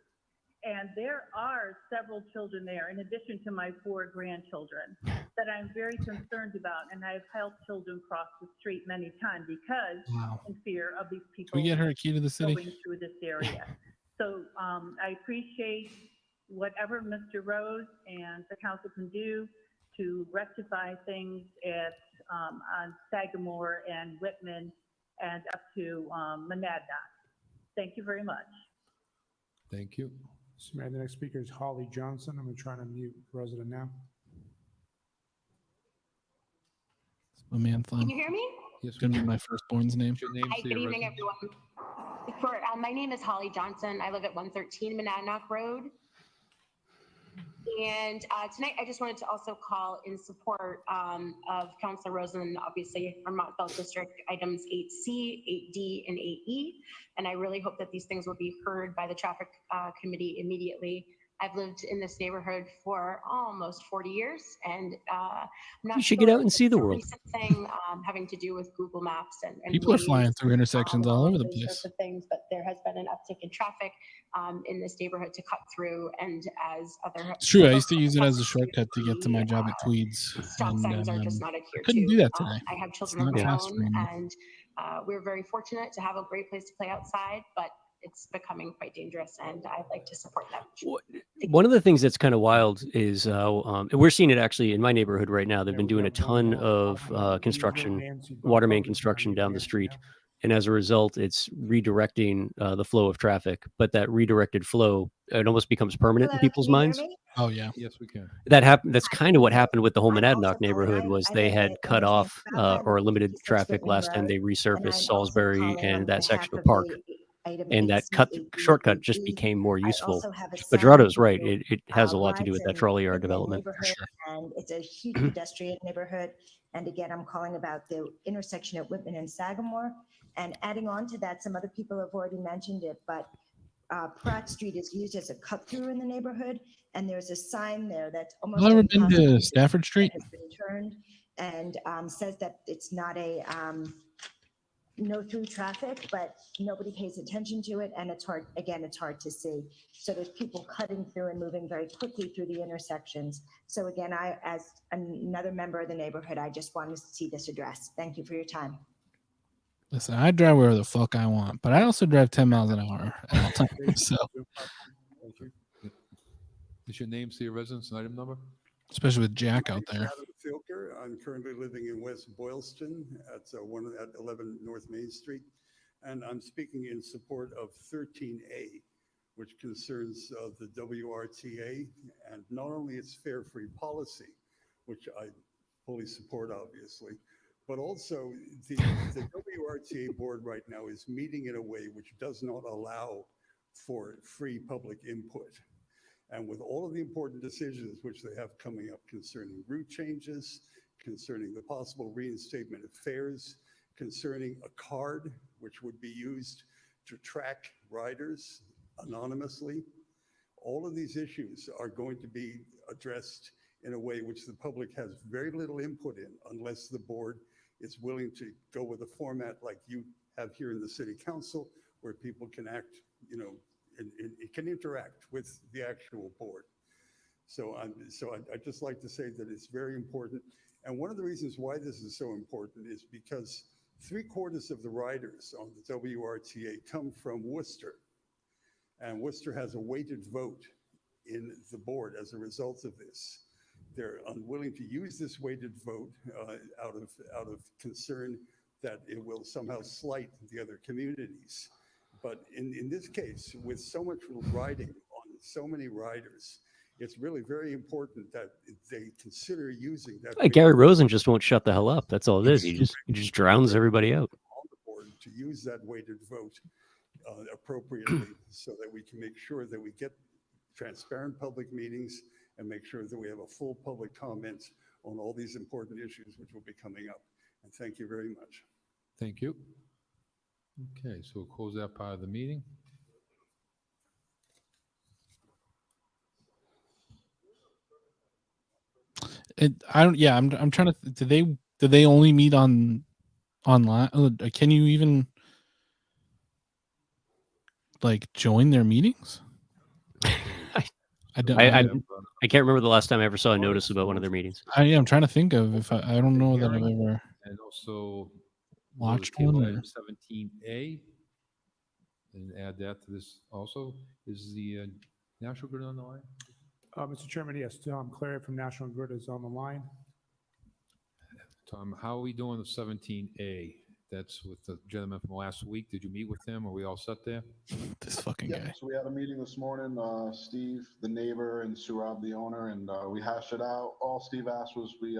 And there are several children there, in addition to my 4 grandchildren, that I'm very concerned about. And I've helped children cross the street many times because in fear of these people Can we get her a key to the city? going through this area. So I appreciate whatever Mr. Rose and the council can do to rectify things at on Sagamore and Whitman and up to Monadnock. Thank you very much. Thank you. So, Mayor, the next speaker is Holly Johnson. I'm going to try to mute resident now. A man fun. Can you hear me? Yes, gonna be my firstborn's name. Hi, good evening, everyone. My name is Holly Johnson. I live at 113 Monadnock Road. And tonight, I just wanted to also call in support of Councilor Rosen, obviously from Montville District, items 8C, 8D, and 8E. And I really hope that these things will be heard by the traffic committee immediately. I've lived in this neighborhood for almost 40 years, and I'm not You should get out and see the it's a world. recent thing having to do with Google Maps and People are Waze, flying through intersections all over the those sorts place. of things, but there has been an uptick in traffic in this neighborhood to cut through, and as other It's true. I used to use it as a shortcut to get to my job at Tweeds. stop signs are just not I adhered couldn't to. do that today. I have It's children of not my fast own, anymore. and we're very fortunate to have a great place to play outside, but it's becoming quite dangerous, and I'd like to support that. One of the things that's kind of wild is we're seeing it actually in my neighborhood right now. They've been doing a ton of construction, water main construction down the street. And as a result, it's redirecting the flow of traffic. But that redirected flow, it almost becomes permanent in people's minds. Oh, yeah. Yes, we can. That happened. That's kind of what happened with the whole Monadnock neighborhood was they had cut off or limited traffic last time they resurfaced Salisbury and that section of Park. And that shortcut just became more useful. But Gerardo's right. It has a lot to do with that trolley yard development. And it's a huge pedestrian neighborhood. And again, I'm calling about the intersection at Whitman and Sagamore. And adding on to that, some other people have already mentioned it, but Pratt Street is used as a cut through in the neighborhood. And there's a sign there that's almost I've never been to Stafford Street. has been turned and says that it's not a no through traffic, but nobody pays attention to it. And it's hard, again, it's hard to see. So there's people cutting through and moving very quickly through the intersections. So again, I, as another member of the neighborhood, I just wanted to see this addressed. Thank you for your time. Listen, I drive wherever the fuck I want, but I also drive 10 miles an hour at all times. So Is your name, see your residence and item number? Especially with Jack out My there. name's Adam Filker. I'm currently living in West Boylston at 11 North Main Street. And I'm speaking in support of 13A, which concerns the WRTA and not only its fare free policy, which I fully support, obviously, but also the WRTA board right now is meeting in a way which does not allow for free public input. And with all of the important decisions which they have coming up concerning route changes, concerning the possible reinstatement of fares, concerning a card which would be used to track riders anonymously, all of these issues are going to be addressed in a way which the public has very little input in unless the board is willing to go with a format like you have here in the city council, where people can act, and it can interact with the actual board. So I'd just like to say that it's very important. And one of the reasons why this is so important is because 3/4 of the riders on the WRTA come from Worcester. And Worcester has a weighted vote in the board as a result of this. They're unwilling to use this weighted vote out of concern that it will somehow slight the other communities. But in this case, with so much riding on so many riders, it's really very important that they consider using that. Gary Rosen just won't shut the hell up. That's all it is. He just drowns everybody out. On the board to use that weighted vote appropriately so that we can make sure that we get transparent public meetings and make sure that we have a full public comment on all these important issues which will be coming up. And thank you very much. Thank you. Okay, so we'll close that part of the meeting. I'm trying to. Do they only meet online? Can you even join their meetings? I can't remember the last time I ever saw a notice about one of their meetings. I'm trying to think of if I don't know that I've ever. And also watched table one. item 17A, and add that to this also. Is the National Grid on the line? Mr. Chairman, yes, Tom Clary from National Grid is on the line. Tom, how are we doing with 17A? That's with the gentleman from last week. Did you meet with him? Are we all set there? This fucking guy. So we had a meeting this morning, Steve, the neighbor, and Surab, the owner, and we hashed it out. All Steve asked was we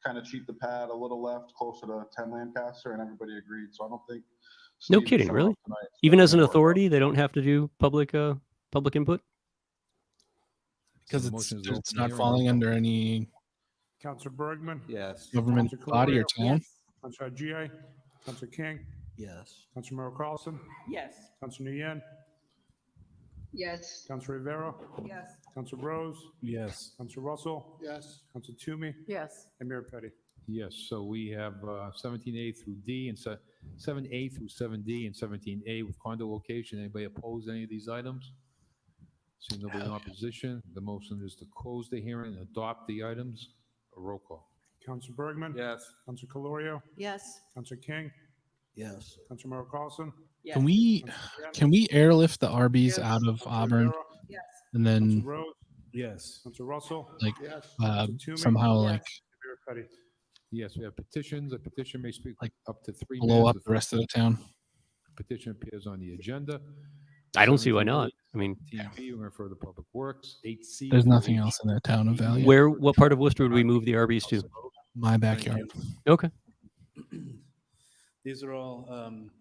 kind of cheat the pad a little left, closer to 10 Lancaster, and everybody agreed. So I don't think. No Steve kidding, showed really? up tonight, so Even that's as an gonna work authority, they don't have to do public input? Because So the motion is open it's not hearing. falling under any Councilor Bergman? Yes. government Councilor body or Calorio? town. Councilor G.A.? Councilor King? Yes. Councilor Merrill Carlson? Yes. Councilor Nguyen? Yes. Councilor Rivera? Yes. Councilor Rose? Yes. Councilor Russell? Yes. Councilor Toomey? Yes. And Mayor Petty? Yes, so we have 17A through D and 7A through 7D and 17A with condo location. Anybody oppose any of these items? Seeing nobody in opposition, the motion is to close the hearing and adopt the items. A roll call. Councilor Bergman? Yes. Councilor Calorio? Yes. Councilor King? Yes. Councilor Merrill Carlson? Yes. Can we airlift the Arby's Yes. out of Councilor Auburn Rivera? Yes. and then Councilor Rose? Yes. Councilor Russell? Yes. Councilor Toomey? somehow Yes. Mayor Petty? Yes, we have petitions. A petition may speak up to 3 blow minutes. up the rest of the town? Petition appears on the agenda. I don't see why not. I mean, 17B, we refer to Public Works. 8C. There's nothing else in that town of value. what part of Worcester would we move the Arby's to? My backyard. Okay. These are all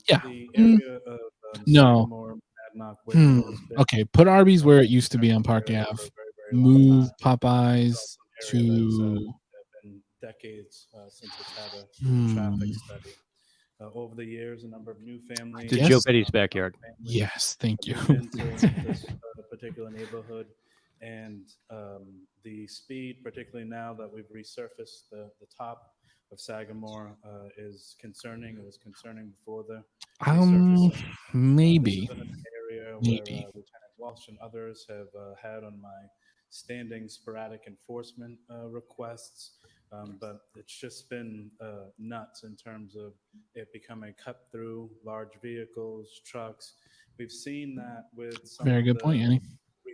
Yeah. the area of No. Sagamore, Madnock, Wakefield has been Okay, put Arby's where it used to be on Park Ave. Move Popeyes to. have been decades since it's had a traffic study. Over the years, a number of new families. To Joe Petty's backyard. Yes, thank you. moved into this particular neighborhood, and the speed, particularly now that we've resurfaced the top of Sagamore, is concerning. It was concerning before the resurfacing. Maybe. This is an area Maybe. where Lieutenant Walsh and others have had on my standing sporadic enforcement requests. But it's just been nuts in terms of it becoming cut through large vehicles, trucks. We've seen that with some Very of good the point, Yenni.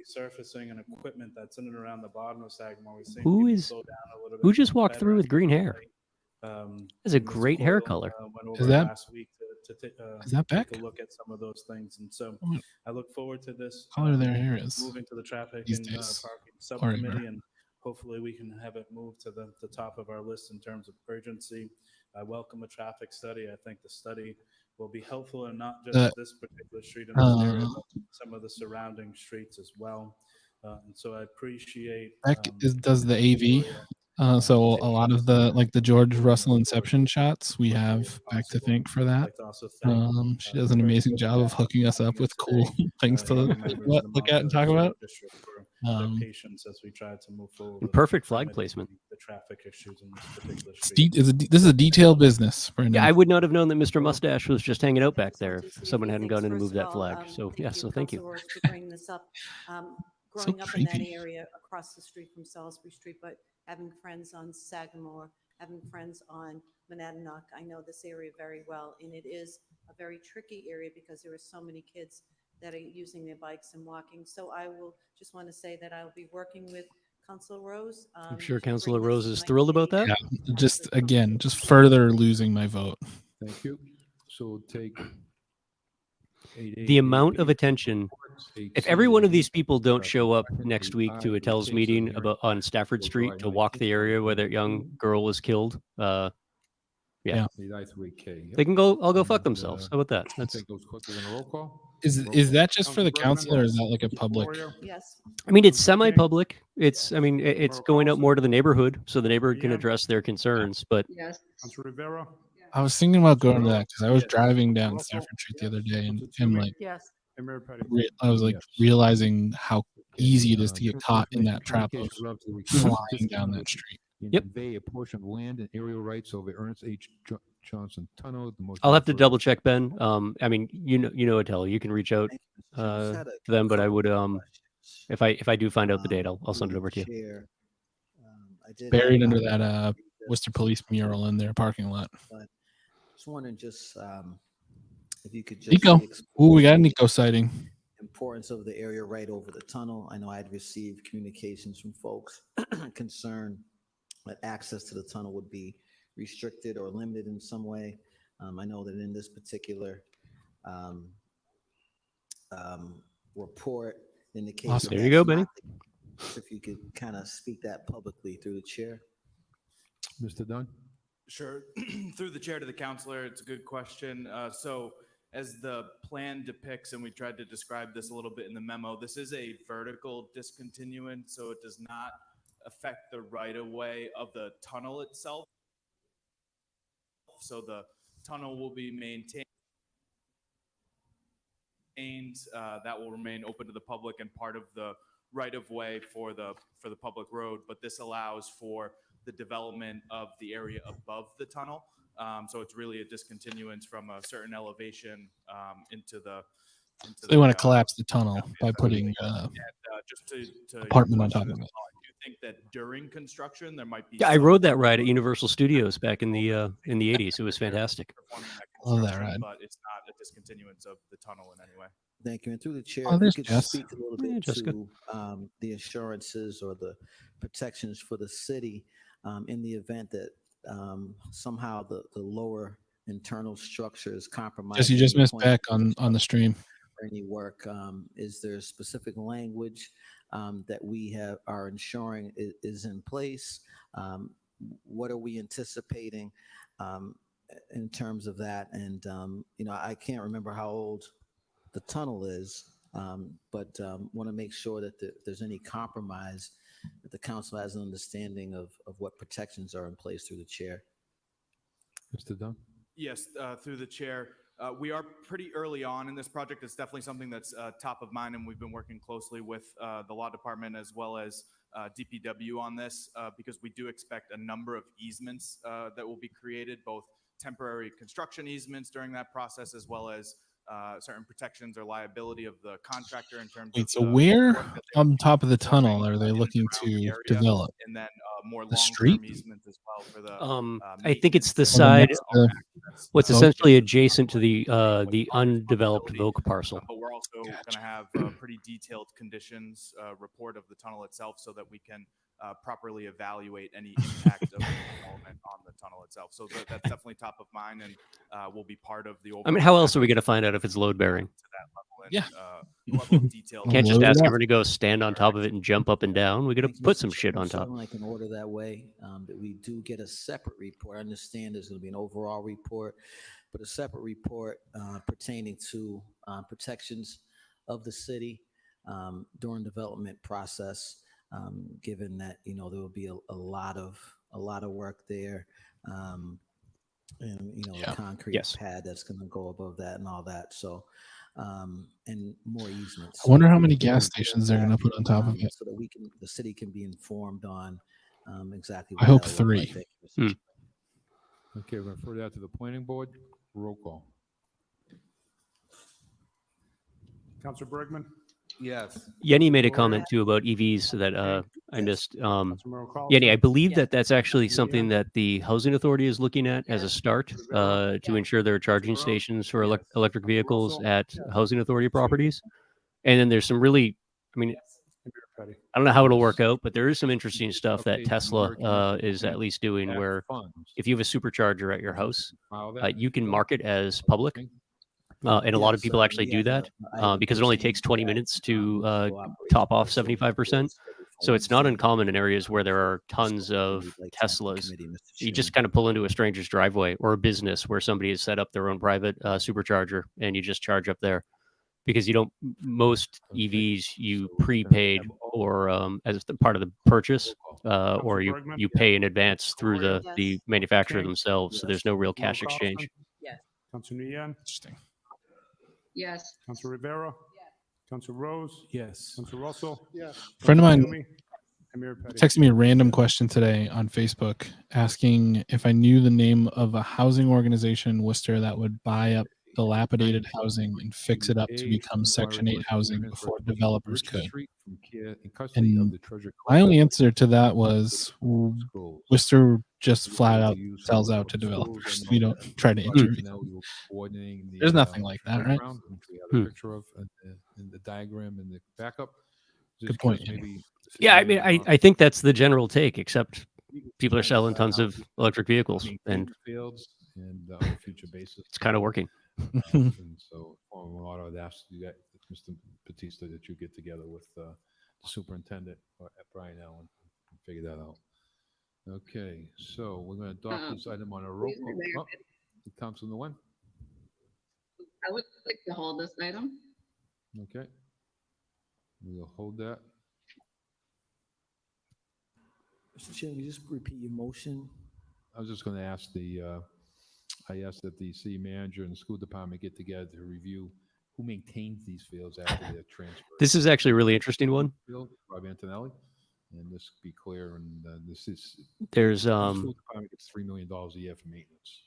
resurfacing and equipment that's in and around the bottom of Sagamore. We've seen Who people is slow down a little bit. who just walked better through as with green hair? That's a Ms. great hair Coyle, color. went Is over that- last week to Is that take Beck? a look at some of those things, and so What I look forward to this. color their hair is moving to the traffic these and days, parking or subcommittee, ever. and hopefully we can have it move to the top of our list in terms of urgency. I welcome a traffic study. I think the study will be helpful in not just this particular street in this area, but some of the surrounding streets as well. And so I appreciate Beck does the AV. So a lot of the George Russell Inception shots we have Beck to thank for that. She does an amazing job of hooking us up with cool things to look at and talk about. Their patience as we try to move forward. with Perfect flag remedying placement. The traffic issues in this particular street. This is a detailed business, Brendan. Yeah, I would not have known that Mr. Mustache was just hanging out back there if someone hadn't gone in and moved that flag. So yeah, so thank you. Councilor Rose, to bring this up. Growing up in that creepy. area across the street from Salisbury Street, but having friends on Sagamore, having friends on Monadnock, I know this area very well, and it is a very tricky area because there are so many kids that are using their bikes and walking. So I will just want to say that I'll be working with Councilor Rose. I'm sure to bring Councilor this Rose to is my thrilled about that. Yeah, just further losing my vote. Thank you. So take The amount of attention, if every one of these people don't show up next week to a TELS meeting about on Stafford Street to walk the area where that young girl was killed, yeah. They can go, I'll go fuck themselves. How about that? That's, Take those quickly in a roll call. Is that just for the council or is that like a public? Yes. I mean, it's semi-public. It's, I mean, it's going out more to the neighborhood so the neighborhood can address their concerns, but Yes. Councilor Rivera. I was thinking about going to that because I was driving down Stafford Street the other day and like Yes. I was like realizing how easy it is to get caught in that trap of flying down that street. Yep. Convey a portion of land and aerial rights over Ernest H. Johnson Tunnel. The most I'll have to double check, Ben. I mean, you know, Attell, you can reach out to them, but I would, if I do find out the date, I'll send it over to you. Buried under that Worcester police mural in their parking lot. But just wondering, if you could just Nico. Ooh, we got a Nico sighting. Importance of the area right over the tunnel. I know I'd received communications from folks concerned that access to the tunnel would be restricted or limited in some way. I know that in this particular report indicates Awesome. There you go, Benny. If you could kind of speak that publicly through the chair. Mr. Dunn. Sure. Through the chair to the counselor, it's a good question. So as the plan depicts, and we tried to describe this a little bit in the memo, this is a vertical discontinuance, so it does not affect the right-of-way of the tunnel itself. So the tunnel will be maintained. That will remain open to the public and part of the right-of-way for the public road, but this allows for the development of the area above the tunnel. So it's really a discontinuance from a certain elevation into the. They want to collapse the tunnel by putting just to apartment on top of it. I do think that during construction there might be. Yeah, I rode that ride at Universal Studios back in the 80s. It was fantastic. Love that ride. But it's not a discontinuance of the tunnel in any way. Thank you. And through the chair, Oh, if you there's could Jess. speak a little bit to the assurances or the protections for the city in the event that somehow the lower internal structure is compromised. Jess, you just missed back on the stream. For any work, is there specific language that we are ensuring is in place? What are we anticipating in terms of that? And I can't remember how old the tunnel is, but want to make sure that if there's any compromise, that the council has an understanding of what protections are in place through the chair. Mr. Dunn. Yes, through the chair. We are pretty early on in this project. It's definitely something that's top of mind, and we've been working closely with the law department as well as DPW on this because we do expect a number of easements that will be created, both temporary construction easements during that process as well as certain protections or liability of the contractor in terms Wait, of so the where work that they're on top of the performing, tunnel are they in and looking around the to area, develop? and then more The street? long-term easements as well for the I think it's the maintenance side, next to what's Voc? essentially adjacent to the undeveloped Voc parcel. but we're also going to have pretty detailed conditions report of the tunnel itself so that we can properly evaluate any impact of the development on the tunnel itself. So that's definitely top of mind and will be part of the overall. I mean, how else are we going to find out if it's load bearing? To that level and, Yeah. level of detail. Can't just Load it ask up. everyone to go stand on top of it and jump up and down. We got to Thank you, put Mr. some shit Chairman. on top. Something like an order that way, that we do get a separate report. I understand there's going to be an overall report, but a separate report pertaining to protections of the city during development process, given that, there will be a lot of work there. And, a concrete pad that's going to go above that and all that. So, and more easements. I wonder So how if we many can gas report stations they're going to that, put on top of it. so that the city can be informed on exactly I what hope that'll look like. 3. Thank you, Mr. Okay, we're going to refer that to the planning board. Roll call. Councilor Bergman? Yes. Yenni made a comment too about EVs that I missed. Yenni, I believe that that's actually something that the housing authority is looking at as a start to ensure there are charging stations for electric vehicles at housing authority properties. And then there's some really, I mean, I don't know how it'll work out, but there is some interesting stuff that Tesla is at least doing where if you have a supercharger at your house, you can mark it as public. And a lot of people actually do that because it only takes 20 minutes to top off 75%. So it's not uncommon in areas where there are tons of Teslas. You just kind of pull into a stranger's driveway or a business where somebody has set up their own private supercharger and you just charge up there. Because you don't, most EVs you prepaid or as part of the purchase, or you pay in advance through the manufacturer themselves. So there's no real cash exchange. Yes. Councilor Nguyen? Interesting. Yes. Councilor Rivera? Yes. Councilor Rose? Yes. Councilor Russell? Yes. A friend of mine Toomey? And Mayor Petty? texted me a random question today on Facebook asking if I knew the name of a housing organization in Worcester that would buy up dilapidated housing and fix it up to become Section 8 housing before developers could. And my only answer to that was Worcester just flat out sells out to developers. We don't try to interview them. There's nothing like that, right? We have a picture of in the diagram in the backup. Good point. Yeah, I mean, I think that's the general take, except people are selling tons of electric vehicles and fields and on a future basis. It's kind of working. And so, a lot of that, you got Mr. Batista that you get together with the superintendent at Bryan Allen and figure that out. Okay, so we're going to adopt this item on a roll call. Councilor Nguyen? I would like to hold this item. Okay. We'll hold that. Mr. Chairman, you just repeat your motion? I was just going to ask I asked that the city manager and the school department get together to review who maintains these fields after they're transferred. This is actually a really interesting one. Rob Antonelli, and this be clear, and this is There's the school department gets $3 million a year for maintenance.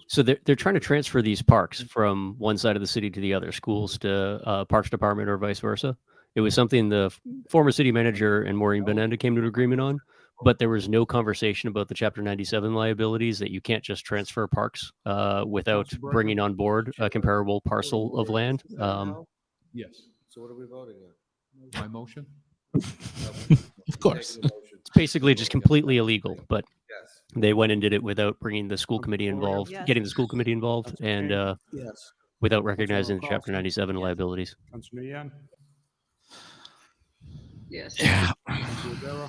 So they're trying to transfer these parks from one side of the city to the other, schools to Parks Department or vice versa. It was something the former city manager and Maureen Benenda came to an agreement on, but there was no conversation about the Chapter 97 liabilities that you can't just transfer parks without bringing on board a comparable parcel of land. Yes. So what are we voting on? My motion? Of course. It's basically just completely illegal, but they went and did it without bringing the school committee involved, getting the school committee involved, and without recognizing the Chapter 97 liabilities. Councilor Nguyen? Yes. Yeah.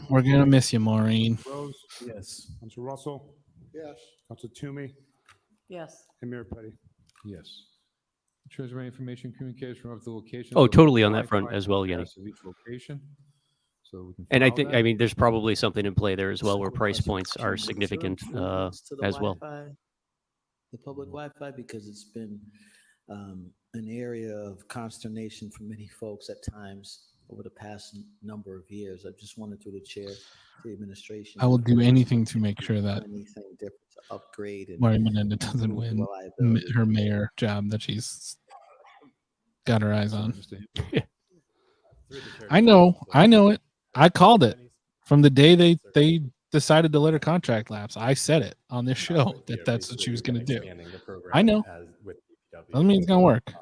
We're going to miss you, Maureen. Rose? Yes. Councilor Russell? Yes. Councilor Toomey? Yes. And Mayor Petty? Yes. Treasury information communication of the location. Oh, totally on that front as well, Yenni. Of each location. So we can And I follow think, that. I mean, there's probably something in play there as well where price points are significant as well. The public Wi-Fi, because it's been an area of consternation for many folks at times over the past number of years. I just wanted through the chair, the administration. I will do anything to make sure that anything different to upgrade and Maureen Benenda doesn't win her mayor job that she's got her eyes on. Mr. I know it. I called it from the day they decided to let her contract lapse. I said it on this show that that's what she was going to do. I know. Doesn't mean it's going to work.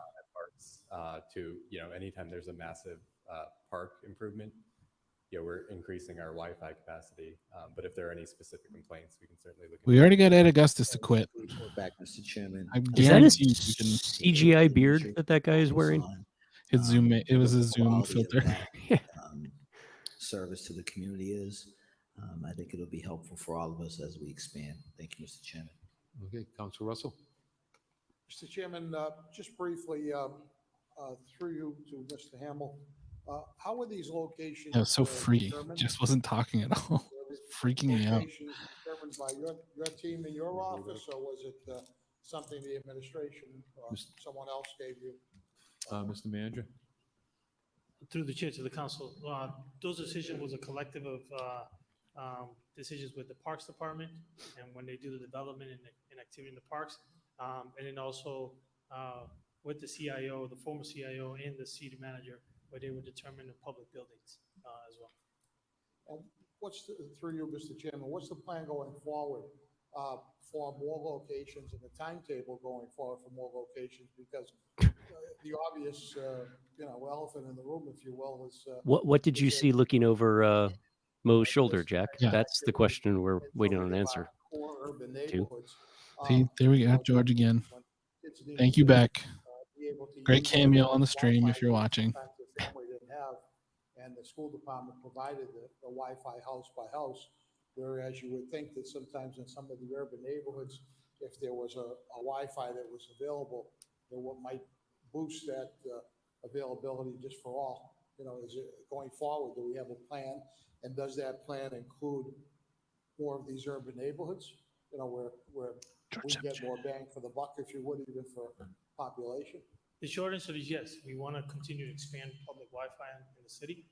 To, anytime there's a massive park improvement, we're increasing our Wi-Fi capacity. But if there are any specific complaints, we can certainly look. We already got Ed Augustus to quit. Back, Mr. Chairman. I Is that his guarantee you can. CGI beard that guy is wearing? His Zoom. It was a Zoom quality of filter. that, service to the community is. I think it'll be helpful for all of us as we expand. Thank you, Mr. Chairman. Okay, Councilor Russell. Mr. Chairman, just briefly, through you to Mr. Hamel, how are these locations? It was so free. determined? Just wasn't talking at all. Freaking me out. Locations determined by your team in your office, or was it something the administration or someone else gave you? Mr. Manager. Through the chair to the council, those decisions was a collective of decisions with the Parks Department, and when they do the development and activity in the parks, and then also with the CIO, the former CIO, and the city manager, where they would determine the public buildings as well. And through you, Mr. Chairman, what's the plan going forward for more locations and the timetable going forward for more locations? Because the obvious, elephant in the room, if you will, is What did you see looking over Mo's shoulder, Jack? Yeah. That's the question we're waiting on an answer core urban to. neighborhoods. See, there we go, George again. Thank you, Beck. Great cameo on the stream if you're watching. Family didn't have, and the school department provided the Wi-Fi house by house. Whereas you would think that sometimes in some of the urban neighborhoods, if there was a Wi-Fi that was available, then what might boost that availability just for all. Is it going forward? Do we have a plan? And does that plan include more of these urban neighborhoods? Where we get more bang for the buck, if you would, even for population. The short answer is yes. We want to continue to expand public Wi-Fi in the city,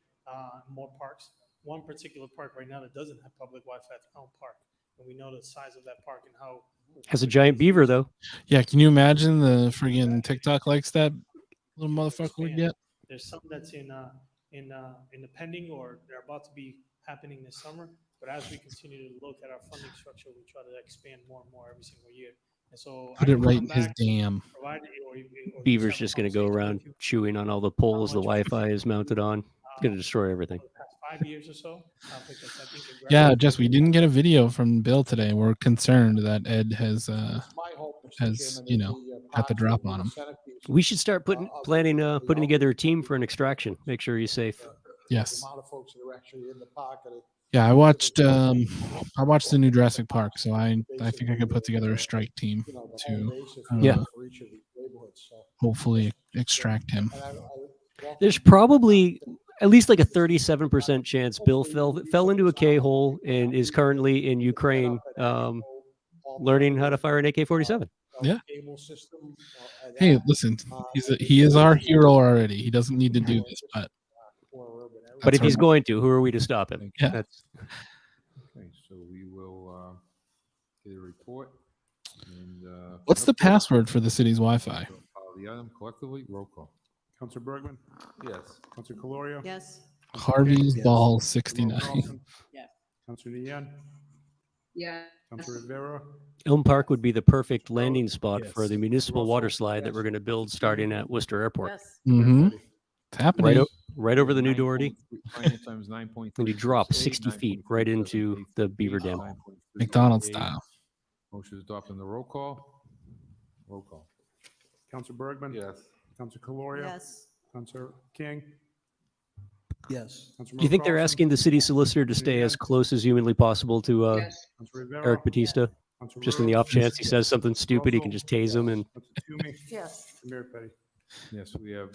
more parks. One particular park right now that doesn't have public Wi-Fi is Elm Park, and we know the size of that park and how. Has a giant beaver though. Yeah, can you imagine the friggin' TikTok likes that little motherfucker would get? There's some that's in the pending or they're about to be happening this summer. But as we continue to look at our funding structure, we try to expand more and more every single year. And so Put it right in his dam. Beaver's just going to go around chewing on all the poles the Wi-Fi is mounted on. It's going to destroy everything. Past 5 years or so, because I think Yeah, Jess, we didn't get a video from Bill today. We're concerned that Ed has got the drop on him. We should start planning together a team for an extraction. Make sure you're safe. Yes. The amount of folks that are actually in the park. Yeah, I watched the new Jurassic Park, so I think I could put together a strike team to hopefully extract him. There's probably at least like a 37% chance Bill fell into a K-hole and is currently in Ukraine learning how to fire an AK-47. Yeah. Hey, listen, he is our hero already. He doesn't need to do this, but if he's going to, who are we to stop him? Yeah. Okay, so we will get a report. And, what's the password for the city's Wi-Fi? The item collectively, roll call. Councilor Bergman? Yes. Councilor Calorio? Yes. Harvey's Ball 69. Yes. Councilor Nian? Yeah. Councilor Rivera? Elm Park would be the perfect landing spot for the municipal water slide that we're going to build starting at Worcester Airport. Yes. Mm-hmm. It's happening. Right over the new Doherty. Times 9.3. And you drop 60 feet right into the beaver dam. McDonald's style. Motion is adopted on the roll call. Roll call. Councilor Bergman? Yes. Councilor Calorio? Yes. Councilor King? Yes. Do you think they're asking the city solicitor to stay as close as humanly possible to Eric Batista? Just in the off chance he says something stupid, he can just tase him. And Yes. Mayor Petty? Yes, we have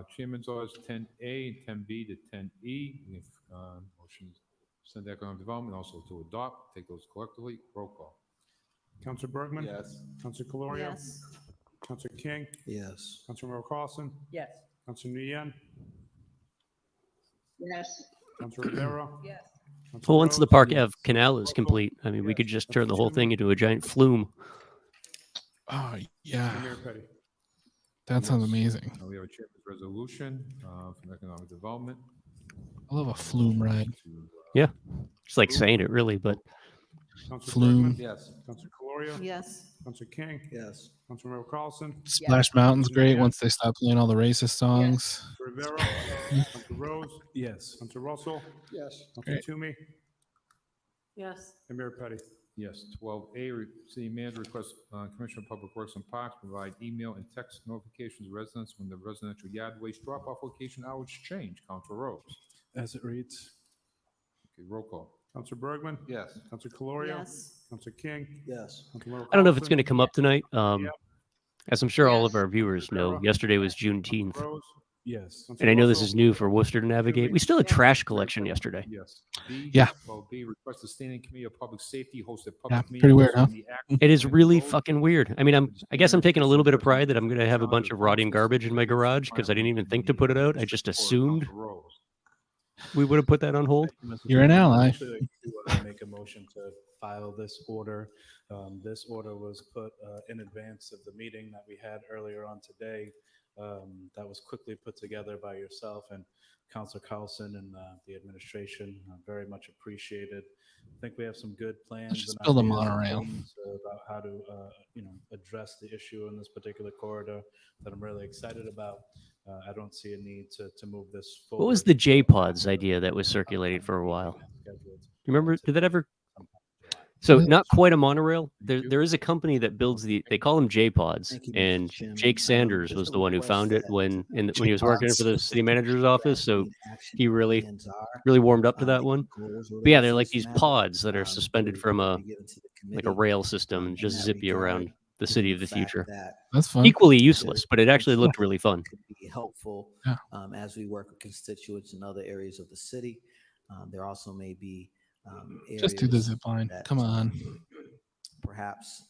Chairman's Orders 10A and 10B to 10E. We have motions to send to economic development, also to adopt. Take those collectively. Roll call. Councilor Bergman? Yes. Councilor Calorio? Yes. Councilor King? Yes. Councilor Merrill Carlson? Yes. Councilor Nian? Yes. Councilor Rivera? Yes. well, once the Park Ave Canal is complete, I mean, we could just turn the whole thing into a giant flume. Oh, yeah. Mayor Petty? That sounds amazing. We have a chairman's resolution from economic development. I love a flume ride. Yeah, just like saying it really, but Councilor Flume. Bergman? Yes. Councilor Caloria? Yes. Councilor King? Yes. Councilor Carlson? Splash Mountain's great once they stop playing all the racist songs. Councilor Rivera? Councilor Rose? Yes. Councilor Russell? Yes. Councilor Great. Toomey? Yes. And Mayor Petty? Yes. 12A, City Manager requests Commissioner of Public Works and Parks provide email and text notifications to residents when the residential yard waste drop-off location hours change. Councilor Rose? As it reads. Okay, roll call. Councilor Bergman? Yes. Councilor Caloria? Yes. Councilor King? Yes. I don't know if it's going to come up tonight. As I'm sure all of our viewers know, yesterday was Juneteenth. Rose? Yes. And I know this is new for Worcester to navigate. We still had trash collection yesterday. Yes. B, Yeah. 12B, request the Standing Committee of Public Safety host a Yeah, public meeting. pretty weird, huh? concerning the act- It is really fucking weird. I mean, I guess I'm taking a little bit of pride that I'm going to have a bunch of rotting garbage in my garage because I didn't even think to put it out. I just assumed we would have put that on hold. You're an ally. Actually, I make a motion to file this order. This order was put in advance of the meeting that we had earlier on today. That was quickly put together by yourself and Councilor Carlson and the administration. Very much appreciated. I think we have some good plans Let's just and build a ideas and monorail. things about how to, address the issue in this particular corridor that I'm really excited about. I don't see a need to move this forward. What was the J-Pods idea that was circulating for a while? You remember? Did that ever? So not quite a monorail. There is a company that builds they call them J-Pods, Thank you, Mr. and Chairman. Jake Sanders was the one who found it when he was working for the city manager's office. So he really warmed up to that one. But yeah, they're like these pods that are suspended from a rail system and just zip you around the city of the future. That's fun. Equally useless, but it actually looked really fun. Could be helpful as we work with constituents in other areas of the city. There also may be Just do the areas zip line. that, Come on. perhaps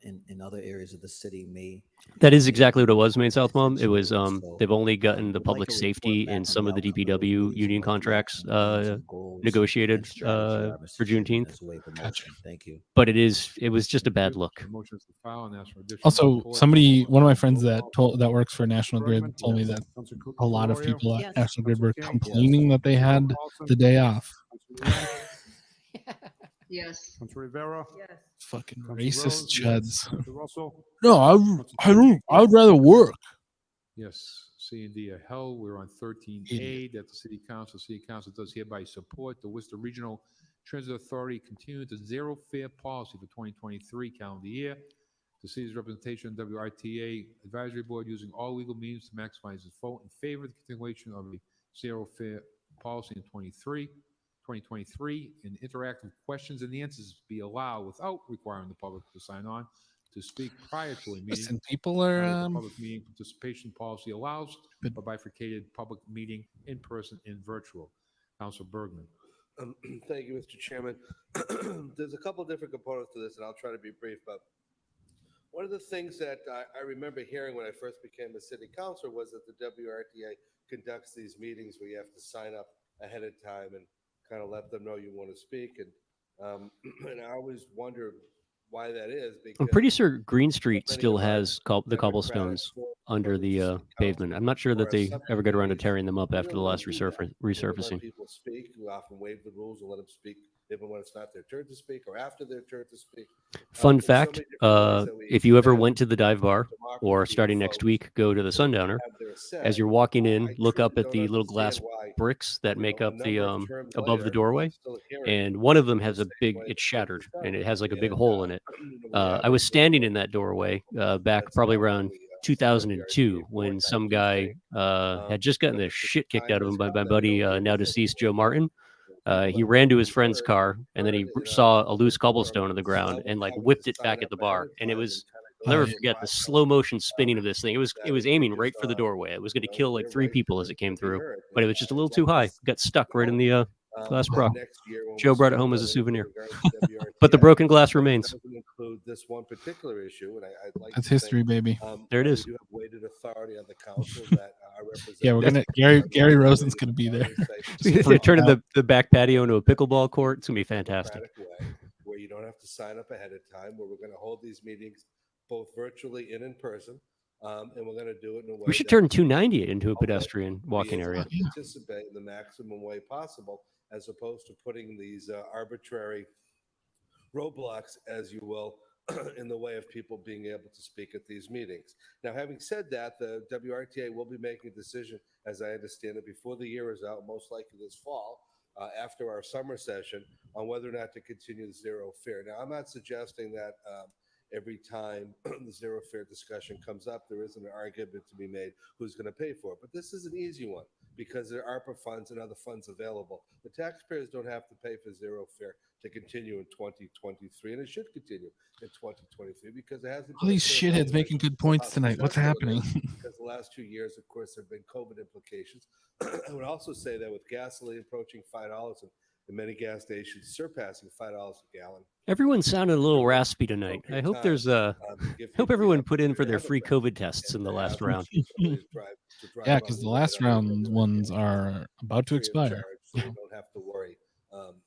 in other areas of the city may. That is exactly what it was, Main South Mom. It was they've only gotten the public safety and some of the DPW union contracts negotiated for Juneteenth. Thank you. But it was just a bad look. Motions to file and ask for additional Also, support. one of my friends that works for National Grid told me that a lot of people at National Grid were complaining that they had the day off. Yes. Councilor Rivera? Yes. Fucking Councilor racist Rose? chuds. Councilor Russell? No, I would rather work. Yes, C and D are held. We're on 13A, that the City Council does hereby support the Worcester Regional Transit Authority continue the zero fare policy for 2023 calendar year. The city's representation on WRTA Advisory Board using all legal means to maximize its vote in favor of the continuation of the zero fare policy in 2023, and interactive questions and answers be allowed without requiring the public to sign on to speak prior to a meeting. Listen, people are The public meeting participation policy allows a bifurcated public meeting in person and virtual. Councilor Bergman. Thank you, Mr. Chairman. There's a couple different components to this, and I'll try to be brief. But one of the things that I remember hearing when I first became a city councilor was that the WRTA conducts these meetings where you have to sign up ahead of time and kind of let them know you want to speak. And I always wondered why that is. Because I'm pretty sure Green Street still has the cobblestones under the pavement. I'm not sure that they ever got around to tearing them up after the last resurfacing. Let people speak. We often waive the rules and let them speak even when it's not their turn to speak or after their turn to speak. Fun There's so fact, many different ways that we if you ever have went to the dive bar or starting next week, go to the Sundowner. As you're walking in, look up at the little glass bricks that make up the above the doorway, and one of them has it's shattered and it has like a big hole in it. I was standing in that doorway back probably around 2002 when some guy had just gotten the shit kicked out of him by my buddy, now deceased Joe Martin. He ran to his friend's car and then he saw a loose cobblestone on the ground and like whipped it back at the bar. And it was, I'll never forget the slow motion spinning of this thing. It was aiming right for the doorway. It was going to kill like 3 people as it came through, but it was just a little too high. Got stuck right in the glass block. Joe brought it home as a souvenir, but the broken glass remains. Doesn't include this one particular issue, and I'd like That's to history, think, baby. There it is. We do have weighted authority on the council that I represent. Yeah, we're gonna Gary Rosen's gonna be there. They're turning the back patio into a pickleball court. It's gonna be fantastic. Way, where you don't have to sign up ahead of time, where we're going to hold these meetings both virtually and in person. And we're going to do it in a way We should that turn 290 into a all of us pedestrian be walking able area. to participate in the maximum way possible, as opposed to putting these arbitrary roadblocks, as you will, in the way of people being able to speak at these meetings. Now, having said that, the WRTA will be making a decision, as I understand it, before the year is out, most likely this fall, after our summer session, on whether or not to continue the zero fare. Now, I'm not suggesting that every time the zero fare discussion comes up, there isn't an argument to be made who's going to pay for it. But this is an easy one because there are ARPA funds and other funds available. The taxpayers don't have to pay for zero fare to continue in 2023, and it should continue in 2023 because it hasn't. All these shitheads making good points tonight. What's happening? Because the last 2 years, of course, there have been COVID implications. I would also say that with gasoline approaching $5 and many gas stations surpassing $5 a gallon. Everyone sounded a little raspy tonight. I hope there's hope everyone put in for their free COVID tests in the last round. Yeah, because the last round ones are about to expire. So you don't have to worry.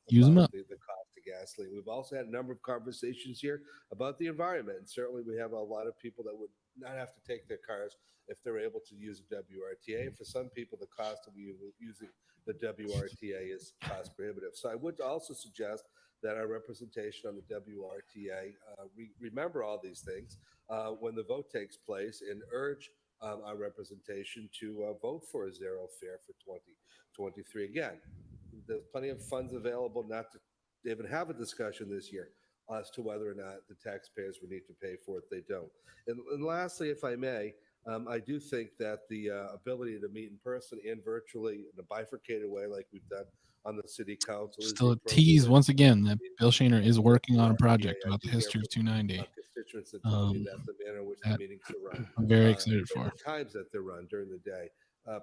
Use them up. The cost of gasoline. We've also had a number of conversations here about the environment, and certainly we have a lot of people that would not have to take their cars if they're able to use a WRTA. And for some people, the cost of using the WRTA is cost prohibitive. So I would also suggest that our representation on the WRTA remember all these things when the vote takes place, and urge our representation to vote for a zero fare for 2023. Again, there's plenty of funds available not to even have a discussion this year as to whether or not the taxpayers would need to pay for it. They don't. And lastly, if I may, I do think that the ability to meet in person and virtually in a bifurcated way, like we've done on the city council, Still a tease once again that Bill Shaner is working on a project about the history of 290. Constituents that tell me that the manner in which the meetings are run, I'm very excited for. the times that they're run during the day,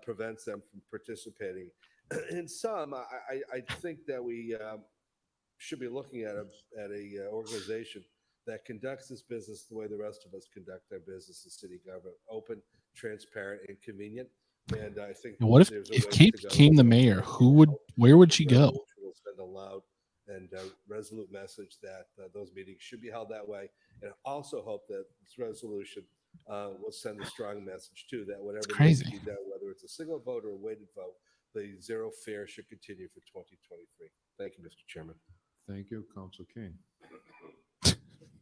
prevents them from participating. In some, I think that we should be looking at a organization that conducts this business the way the rest of us conduct our business in city government: open, transparent, and convenient. And I think what if Kate became the mayor? Where would she go? We'll send a loud and resolute message that those meetings should be held that way, and I also hope that this resolution will send a strong message too that whatever needs to be done, whether it's a single vote or a weighted vote, the zero fare should continue for 2023. Thank you, Mr. Chairman. Thank you, Councilor King.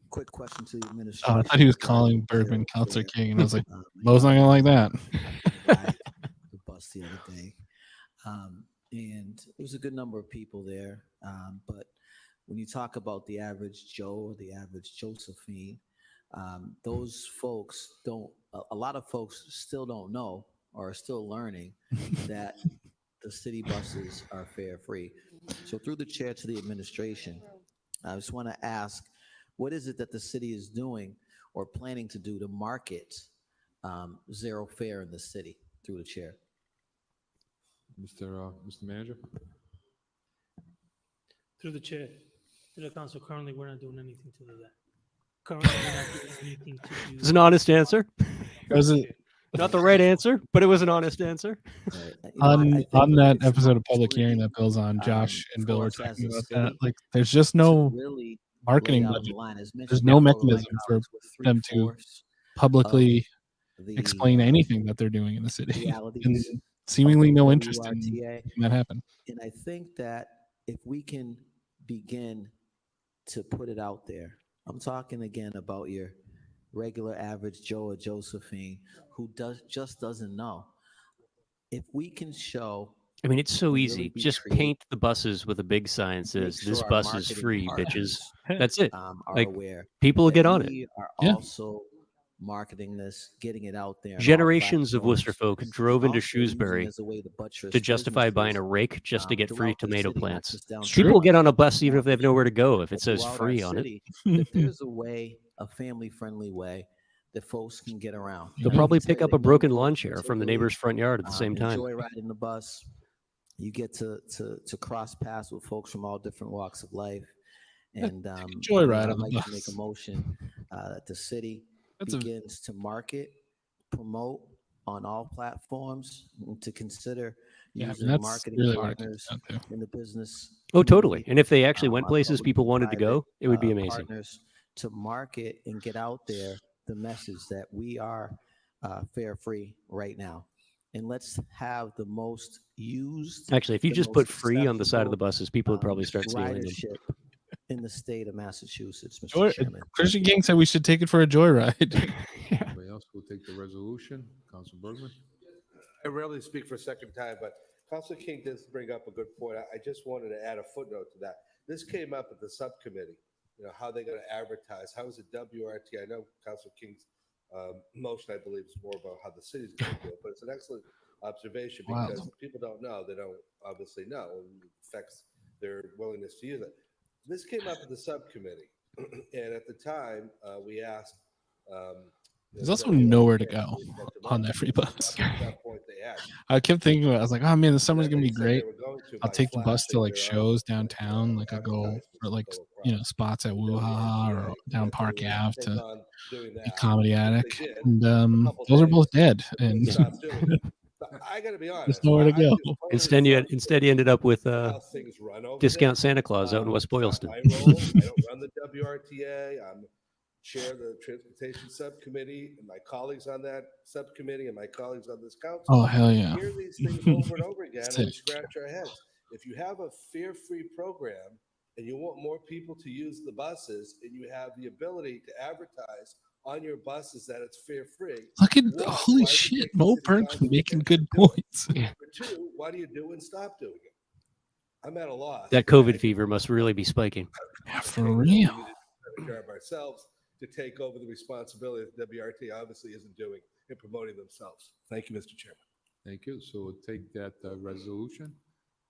Quick question to the administration. Oh, I thought he was calling Bergman Councilor King, and I was like, Mo's not gonna like that. The bus the other day, and it was a good number of people there. But when you talk about the average Joe or the average Josephine, those folks don't. A lot of folks still don't know or are still learning that the city buses are fare free. So through the chair to the administration, I just want to ask, what is it that the city is doing or planning to do to market zero fare in the city? Through the chair. Mr. Manager? Through the chair, to the council, currently we're not doing anything to do that. Currently, we're not doing anything to do. It's an honest answer. Was it not the right answer, but it was an honest answer. On that episode of Public Hearing that Bill's on, Josh and Bill were talking about that. Like, there's just no marketing budget. There's no mechanism for them to publicly explain anything that they're doing in the city, and seemingly no interest in that happen. And I think that if we can begin to put it out there, I'm talking again about your regular average Joe or Josephine who just doesn't know. If we can show, I mean, it's so easy. Just paint the buses with a big sign that says "This bus is free, bitches." That's it. Like, people will get on it. We are also marketing this, getting it out there. Generations of Worcester folk drove into Shrewsbury to justify buying a rake just to get free tomato plants. People get on a bus even if they have nowhere to go if it says free on it. If there's a way, a family-friendly way that folks can get around. They'll probably pick up a broken lawn chair from the neighbor's front yard at the same time. Enjoy riding the bus. You get to cross paths with folks from all different walks of life. And joyride on the I'd like bus. to make a motion that the city begins to market, promote on all platforms, and to consider using marketing partners in the business. Oh, totally. And if they actually went places people wanted to go, it would be amazing. Partners to market and get out there the message that we are fare free right now. And let's have the most used. Actually, if you the just most put free on the side of the acceptable, buses, people would probably start stealing them. ridership in the state of Massachusetts, Mr. Joy, Chairman. Christian King said we should take it for a joyride. Anybody else will take the resolution? Council Bergman? I rarely speak for a second time, but Councilor King did bring up a good point. I just wanted to add a footnote to that. This came up at the subcommittee, how they're going to advertise. How is it WRT? I know Councilor King's motion, I believe, is more about how the city's going to do it, but it's an excellent observation because people don't know. They don't obviously know. It affects their willingness to use it. This came up at the subcommittee, and at the time, we asked. There's also nowhere to go on that free bus. I kept thinking about it. I was like, oh man, the summer's gonna be great. I'll take the bus to like shows downtown. Like I go for like spots at Woo Ha Ha or down Park Ave to the Comedy Attic. And those are both dead. And I gotta be honest. there's nowhere to go. Instead, you ended up with Discount Santa Claus out in West Boylston. I don't run the WRTA. I'm chair of the transportation subcommittee, and my colleagues on that subcommittee and my colleagues on this council. Oh, hell yeah. Hear these things over and over again, and we scratch our heads. If you have a fare-free program and you want more people to use the buses, and you have the ability to advertise on your buses that it's fare-free. Look at holy shit, Mo Burke's making good points. For two, why do you do and stop doing it? I'm at a loss. That COVID fever must really be spiking. Yeah, for real. Take care of ourselves to take over the responsibility that WRT obviously isn't doing in promoting themselves. Thank you, Mr. Chairman. Thank you. So we'll take that resolution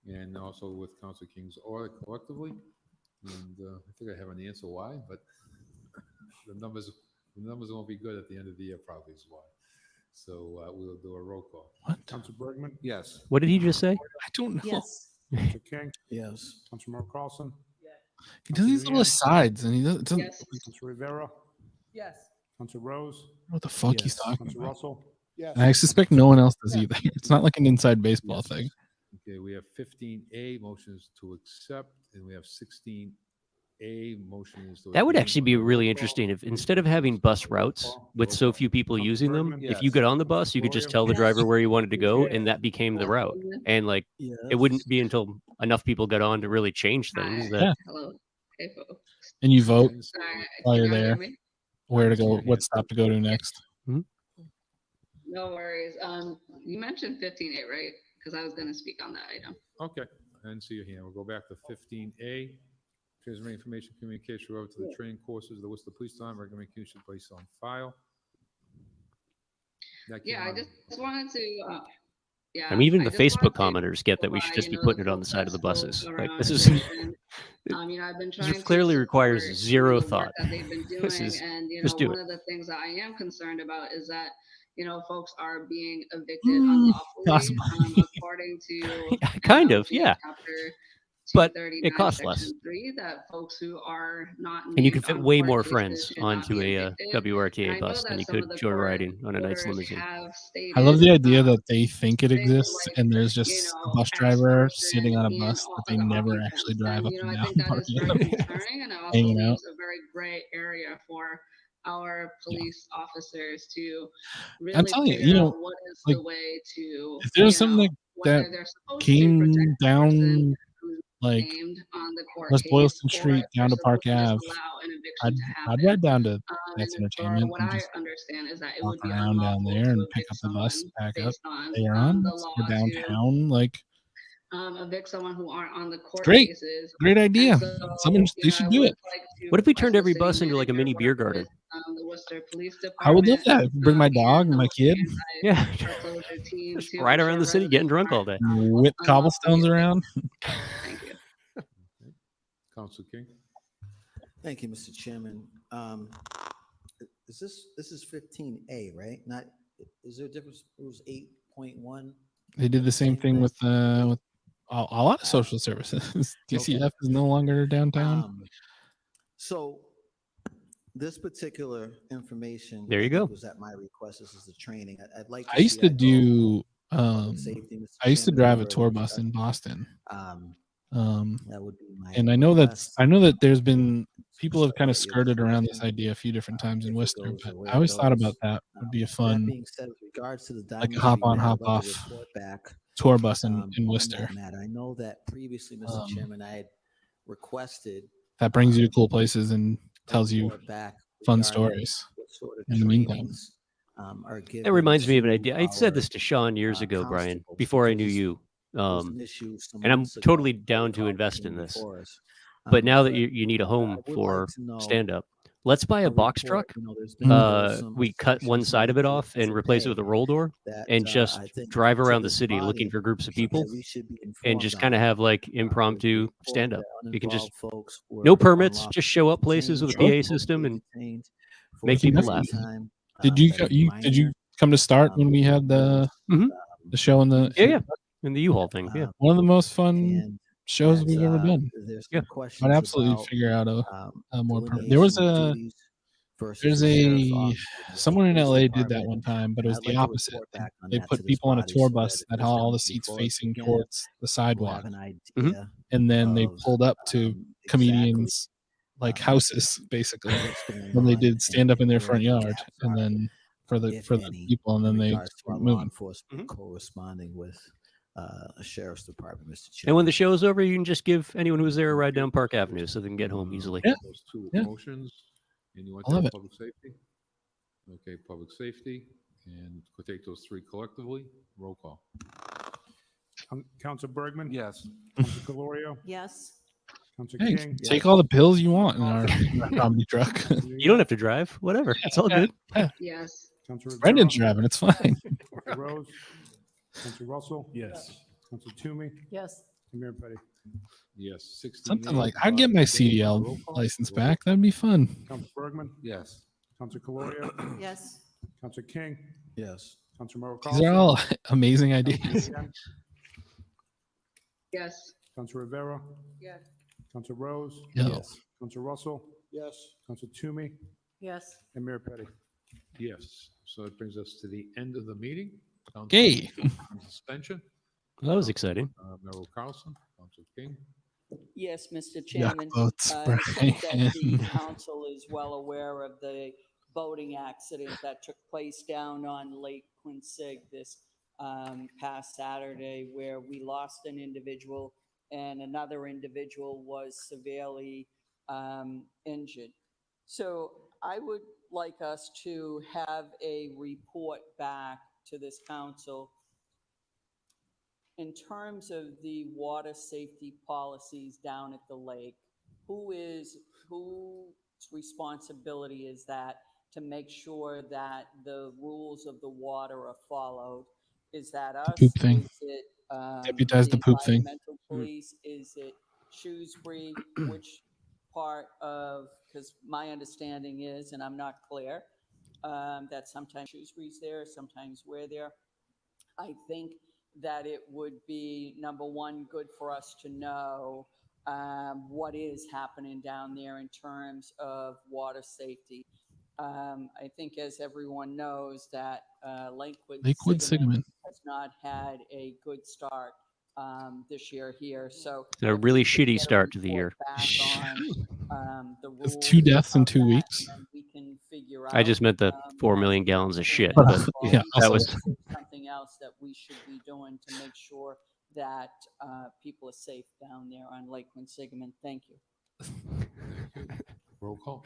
and also with Council King's order collectively. And I think I have an answer why, but the numbers won't be good at the end of the year, probably is why. So we'll do a roll call. What? Council Bergman? Yes. What did he just say? I don't know. Yes. Council King? Yes. Councilmember Carlson? He does these little asides and he doesn't Yes. Council Rivera? Yes. Council Rose? what the fuck he's talking Council about. Russell? Yes. And I suspect no one else does either. It's not like an inside baseball thing. Okay, we have 15A motions to accept, and we have 16A motions to. That would against. actually be really interesting if instead of having bus routes with so few people using them, if you get on the bus, you could just tell the driver where you wanted to go, and that became the route. And like, it wouldn't be until enough people got on to really change things that. Yeah. Hello. Hey, folks. And you vote Sorry, while can you're y'all hear there, me? where to go, what stop to go to next. No worries. You mentioned 15A, right? Because I was going to speak on that item. Okay, I didn't see your hand. We'll go back to 15A. Transfer information communication relative to the training courses, the Worcester Police Department, recommend commission placed on file. That came Yeah, I out- just wanted to. Yeah. I mean, even the just wanted Facebook to commenters get that we should provide, just be you know, putting it the on the side of the folks buses. Like around this is education. I've been trying this clearly to requires support, zero the work thought. that they've been doing, This is and just do one it. of the things that I am concerned about is that folks are being evicted unlawfully, possibly. according to Kind of, yeah. Chapter But 239, it costs less. Section 3, that folks who are not And you can named fit on way court more cases friends should not onto be a evicted. And I WRTA know bus that than you some of could the joyriding on a nice orders limousine. have I love the stated, idea that they think it they would exists like, and there's just a bus driver sitting on a and bus all that they the never occupants. actually drive And, up I and think down that is very Park Ave. concerning, and it also Hanging out. leaves a very gray area for our police officers to really I'm telling you, figure you out know, what is like the way to, if there's something whether that they're supposed to came protect the person down who's like named on the court West case, Boylston or Street if they're down to Park supposed to Ave, just allow an eviction I'd to I'd happen. ride down to That's And for Entertainment what and I just understand is that it walk would be around down unlawful there to and pick evict up the bus, someone back up. based on Later on, the let's law go to downtown. Like evict someone who aren't on the court great, cases. great idea. And so, Someone they I should do would it. like to What if we request turned the every city bus into like a manager mini beer work garden? with the Worcester Police I would love Department, that. Bring my dog, and the my Worcester kid, Yeah, Anti-Foreclosure team just to ride around ensure the city getting residents drunk all aren't day. whip unlawfully cobblestones around. Thank you. Council King? Thank you, Mr. Chairman. This is 15A, right? Not, is there a difference? It was 8.1. They did the same thing with a lot of social services. DCF is no longer downtown. So this particular information. There you I think go. Was at my request. This is the training. I'd like. I used to do. Safety, Mr. I used to Chairman, drive a further tour bus discussion. in Boston. That would be my And I know that request. there's been people have kind of separate skirted around this location, idea a few different times in if it Worcester, goes but or where I it always thought goes. about that would be a That fun, being said, with regards to the like Diamond a hop Street on, matter, hop I'd like off to report back tour bus in on Worcester. that matter. I know that previously, Mr. Chairman, I had requested That brings you to cool places and tells you report back fun regarding stories what sort of in the meantime. trainings are given. That reminds me of an to idea. I said our, this to Shaun years ago, Brian, constables, before I knew because you. was an issue some And I'm months ago totally that down the to call invest came in this. before us. But now that But you need a I home would for like to know stand up, let's buy a box report. truck. You know, there's been some We cut one restrictions side of it made to off and replace it with a roll door, that and just I think drive to around the this city looking body for groups of people, that we should be and informed just on. kind of have like There's a impromptu report stand up. that You can just uninvolved folks were no permits, just unlawfully show up places with a detained, PA system and detained for make a people period laugh. of time. Did you That co- a did you minor come to start when we had the show in the Yeah, in the U-Haul thing. Yeah. one of the most fun and shows that we've ever done. there's Yeah. some I'd questions absolutely about figure out a more permanent. There was delineation of a duties versus there's the sheriff's a office versus the someone in police LA did that department, one time, but it and was I'd the like to opposite. report back on They that put to this people on a body tour so bus that that if had this all the comes seats before us facing again, towards the we'll sidewalk, have an idea and then they of pulled up to comedians like houses basically what's going when they on did stand up in their where front the yard, gaps and are, then for the if any, people, and in then they regards to our kept law moving. enforcement corresponding with a sheriff's department, Mr. Chairman. And when the show's over, you can just give anyone who's there a ride down Park Avenue so they can get home easily. Yeah. Those two Yeah. motions. And you want I love that it. public safety? Okay, public safety, and we'll take those three collectively. Roll call. Council Bergman? Yes. Council Calorio? Yes. Council Hey, King? take all the pills you want in our comedy truck. You don't have to drive. Whatever. It's all good. Yeah. Yes. Council Rivera? Brendan's driving. It's fine. Council Rose? Council Russell? Yes. Council Toomey? Yes. And Mayor Petty? Yes. 16 Something nays, like I'd get my five abstained. CDL Roll call. license back. That'd be fun. Council Bergman? Yes. Council Calorio? Yes. Council King? Yes. Council Merrill These are all amazing ideas. Council Yes. Council Rivera? Yes. Council Rose? No. Yes. Council Russell? Yes. Council Toomey? Yes. And Mayor Petty? Yes. So that brings us to the end of the meeting. Council Okay. on suspension. That was exciting. Merrill Carlson, Council King. Yes, Mr. Yuck Chairman. votes, I think that the Brian. council is well aware of the boating accident that took place down on Lake Quincy this past Saturday, where we lost an individual and another individual was severely injured. So I would like us to have a report back to this council in terms of the water safety policies down at the lake. Whose responsibility is that to make sure that the rules of the water are followed? Is that us? Poop thing. Is it Deputize the poop thing. environmental police? Is it Shrewsbury? Which part of, because my understanding is, and I'm not clear, that sometimes Shrewsbury's there, sometimes we're there. I think that it would be, number one, good for us to know what is happening down there in terms of water safety. I think, as everyone knows, that Lakewood Sigmund has not had a good start this year here. So It's a really shitty start to the year. It's 2 deaths in 2 weeks. I just meant the 4 million gallons of shit. But, But yeah, that also- was something else that we should be doing to make sure that people are safe down there on Lake Quinsigamon. Thank you. Roll call.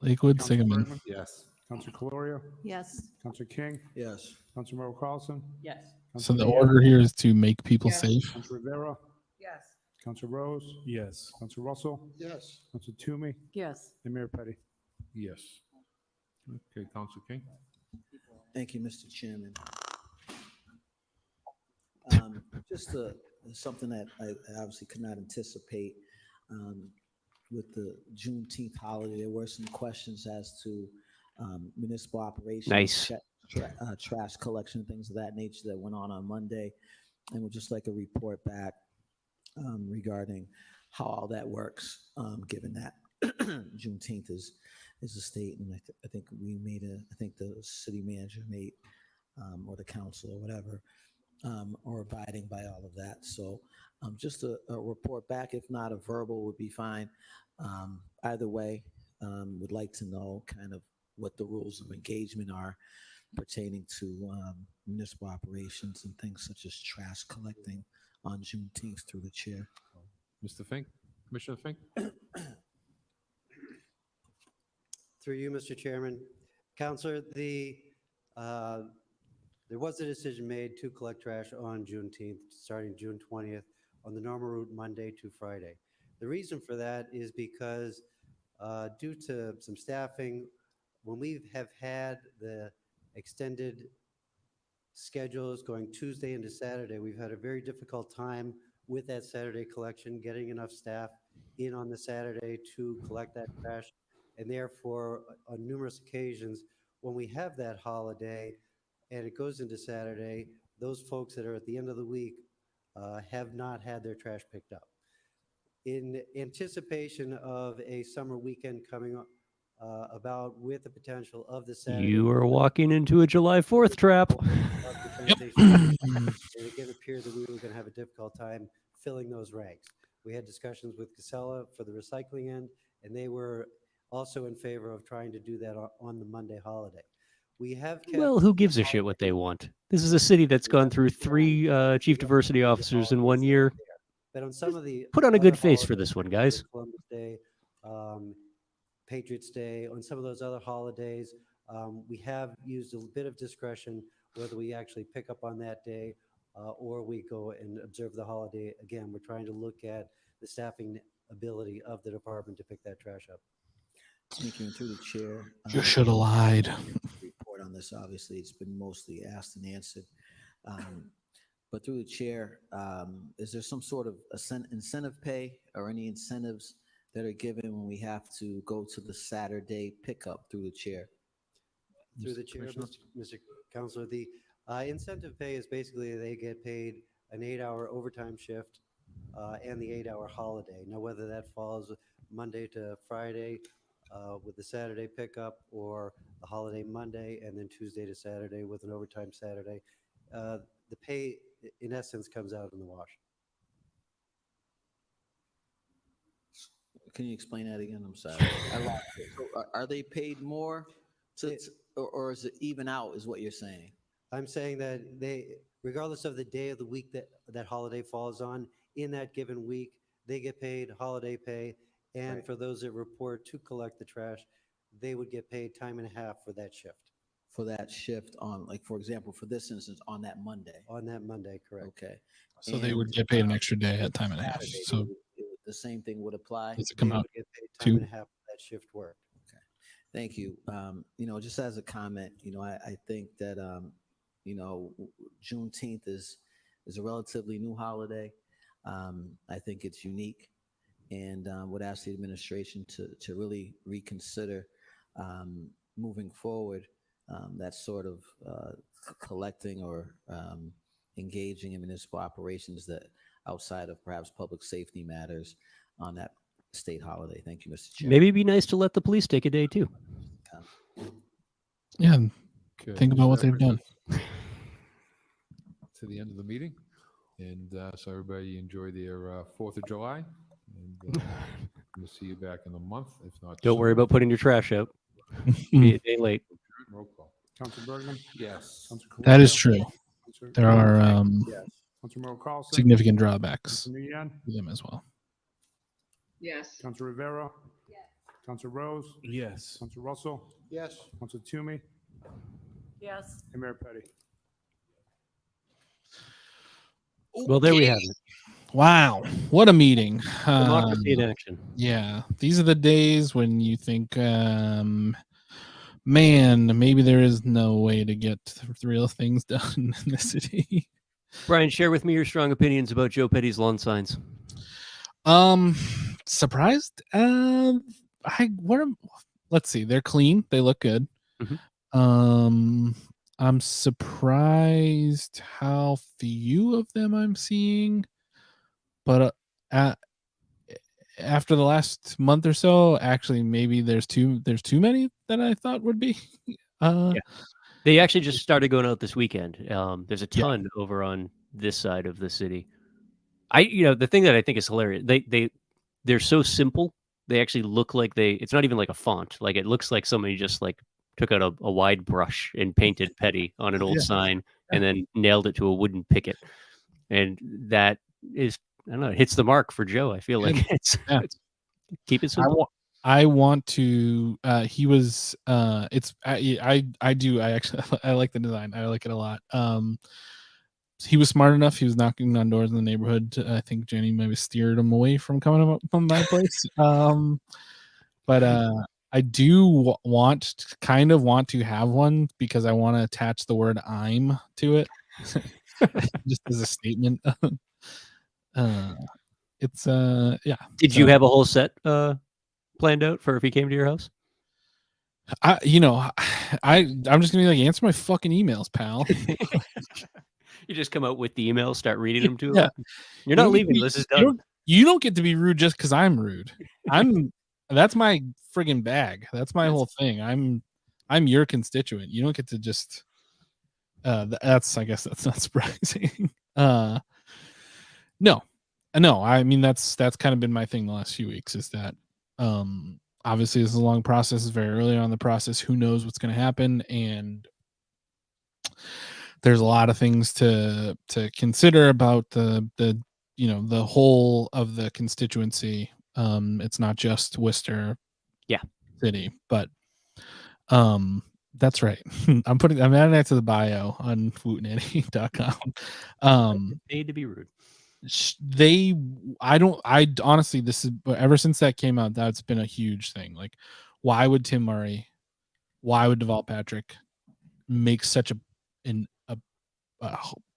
Lakewood Council Sigmund. Bergman? Yes. Council Calorio? Yes. Council King? Yes. Council Merrill Carlson? Yes. So the Council order here is to make people Yes. safe. Council Rivera? Yes. Council Rose? Yes. Council Russell? Yes. Council Toomey? Yes. And Mayor Petty? Yes. Okay, Council King. Thank you, Mr. Chairman. Just something that I obviously could not anticipate with the Juneteenth holiday. There were some questions as to municipal operations, Nice. Trash collection, things of that nature that went on Monday, and would just like a report back regarding how all that works, given that Juneteenth is a state, and I think I think the city manager made, or the council or whatever, are abiding by all of that. So Just a report back, if not a verbal, would be fine. Either way, would like to know kind of what the rules of engagement are pertaining to municipal operations and things such as trash collecting on Juneteenth through the chair. Mr. Fink, Commissioner Fink? Through you, Mr. Chairman. Counselor, there was a decision made to collect trash on Juneteenth, starting June 20th, on the normal route Monday to Friday. The reason for that is because due to some staffing, when we have had the extended schedules going Tuesday into Saturday, we've had a very difficult time with that Saturday collection, getting enough staff in on the Saturday to collect that trash. And therefore, on numerous occasions, when we have that holiday and it goes into Saturday, those folks that are at the end of the week have not had their trash picked up. In anticipation of a summer weekend coming about with the potential of the Saturday. You are walking into a July 4th trap. It again appeared that we were going to have a difficult time filling those ranks. We had discussions with Casella for the recycling end, and they were also in favor of trying to do that on the Monday holiday. We have kept, Well, who gives a shit what they want? This is a city that's gone through 3 chief diversity officers in 1 year. but on some of the Put on a other good face for holidays, this one, guys. Columbus Day, Patriots Day, on some of those other holidays, we have used a bit of discretion whether we actually pick up on that day or we go and observe the holiday. Again, we're trying to look at the staffing ability of the department to pick that trash up. Thank you. And through the chair. You should have lied. Report on this. Obviously, it's been mostly asked and answered. But through the chair, is there some sort of incentive pay or any incentives that are given when we have to go to the Saturday pickup through the chair? Through the chair, Mr. Counselor, the incentive pay is basically they get paid an 8-hour overtime shift and the 8-hour holiday. Now, whether that falls Monday to Friday with the Saturday pickup or the holiday Monday and then Tuesday to Saturday with an overtime Saturday, the pay in essence comes out in the wash. Can you explain that again? I'm sorry. I lost it. So are they paid more or is it even out is what you're saying? I'm saying that they, regardless of the day of the week that that holiday falls on, in that given week, they get paid holiday pay. And Right. for those that report to collect the trash, they would get paid time and a half for that shift. For that shift on, like, for example, for this instance, on that Monday. On that Monday, correct. Okay. So they would get paid an extra day at time and a half. Saturday, So the same thing would apply. does it come They out would get paid time to? and a half for that shift work. Okay. Thank you. Just as a comment, I think that, Juneteenth is a relatively new holiday. I think it's unique and would ask the administration to really reconsider moving forward that sort of collecting or engaging in municipal operations that outside of perhaps public safety matters on that state holiday. Thank you, Mr. Chair. Maybe it'd be nice to let the police take a day too. Yeah. Okay, Think about what so that they've done. brings us to the end of the meeting. And so everybody enjoy their 4th of July. And we'll see you back in a month, if not. Don't worry sooner. about putting your trash out. Be a day late. Roll call. Council Bergman? Yes. Council That is Caluso? true. Council There are Yes. Council Merrill Carlson? significant drawbacks Council Milian? to them as well. Yes. Council Rivera? Yes. Council Rose? Yes. Council Russell? Yes. Council Toomey? Yes. And Mayor Petty? Well, there we have it. Wow, what a meeting. Democracy in action. Yeah, these are the days when you think, man, maybe there is no way to get real things done in the city. Bryan, share with me your strong opinions about Joe Petty's lawn signs. Surprised? Let's see, they're clean, they look good. I'm surprised how few of them I'm seeing, but after the last month or so, actually, maybe there's too many that I thought would be. Yeah. They actually just started going out this weekend. There's a ton over on this side of the city. The thing that I think is hilarious, they're so simple. They actually look like it's not even like a font. Like it looks like somebody just like took out a wide brush and painted petty on an old Yeah. sign and then nailed it to a wooden picket. And that is, I don't know, it hits the mark for Joe. I feel like it's keep it simple. I want to. He was. It's. I do. I actually. I like the design. I like it a lot. He was smart enough. He was knocking on doors in the neighborhood. I think Jenny maybe steered him away from coming up from my place. But I do kind of want to have one because I want to attach the word "I'm" to it, just as a statement. It's yeah. Did you have a whole set planned out for if he came to your house? I'm just gonna be like, answer my fucking emails, pal. You just come out with the emails, start reading them to him. Yeah. You're not leaving. This is done. You don't get to be rude just because I'm rude. That's my friggin' bag. That's my whole thing. I'm your constituent. You don't get to just. I guess that's not surprising. No. I mean that's kind of been my thing the last few weeks. Is that obviously this is a long process. It's very early on in the process. Who knows what's going to happen? And there's a lot of things to consider about the whole of the constituency. It's not just Worcester City, but that's right. I'm adding that to the bio on wootenanny.com. Paid to be rude. I honestly, this is ever since that came out, that's been a huge thing. Like, why would Tim Murray, why would Deval Patrick make such a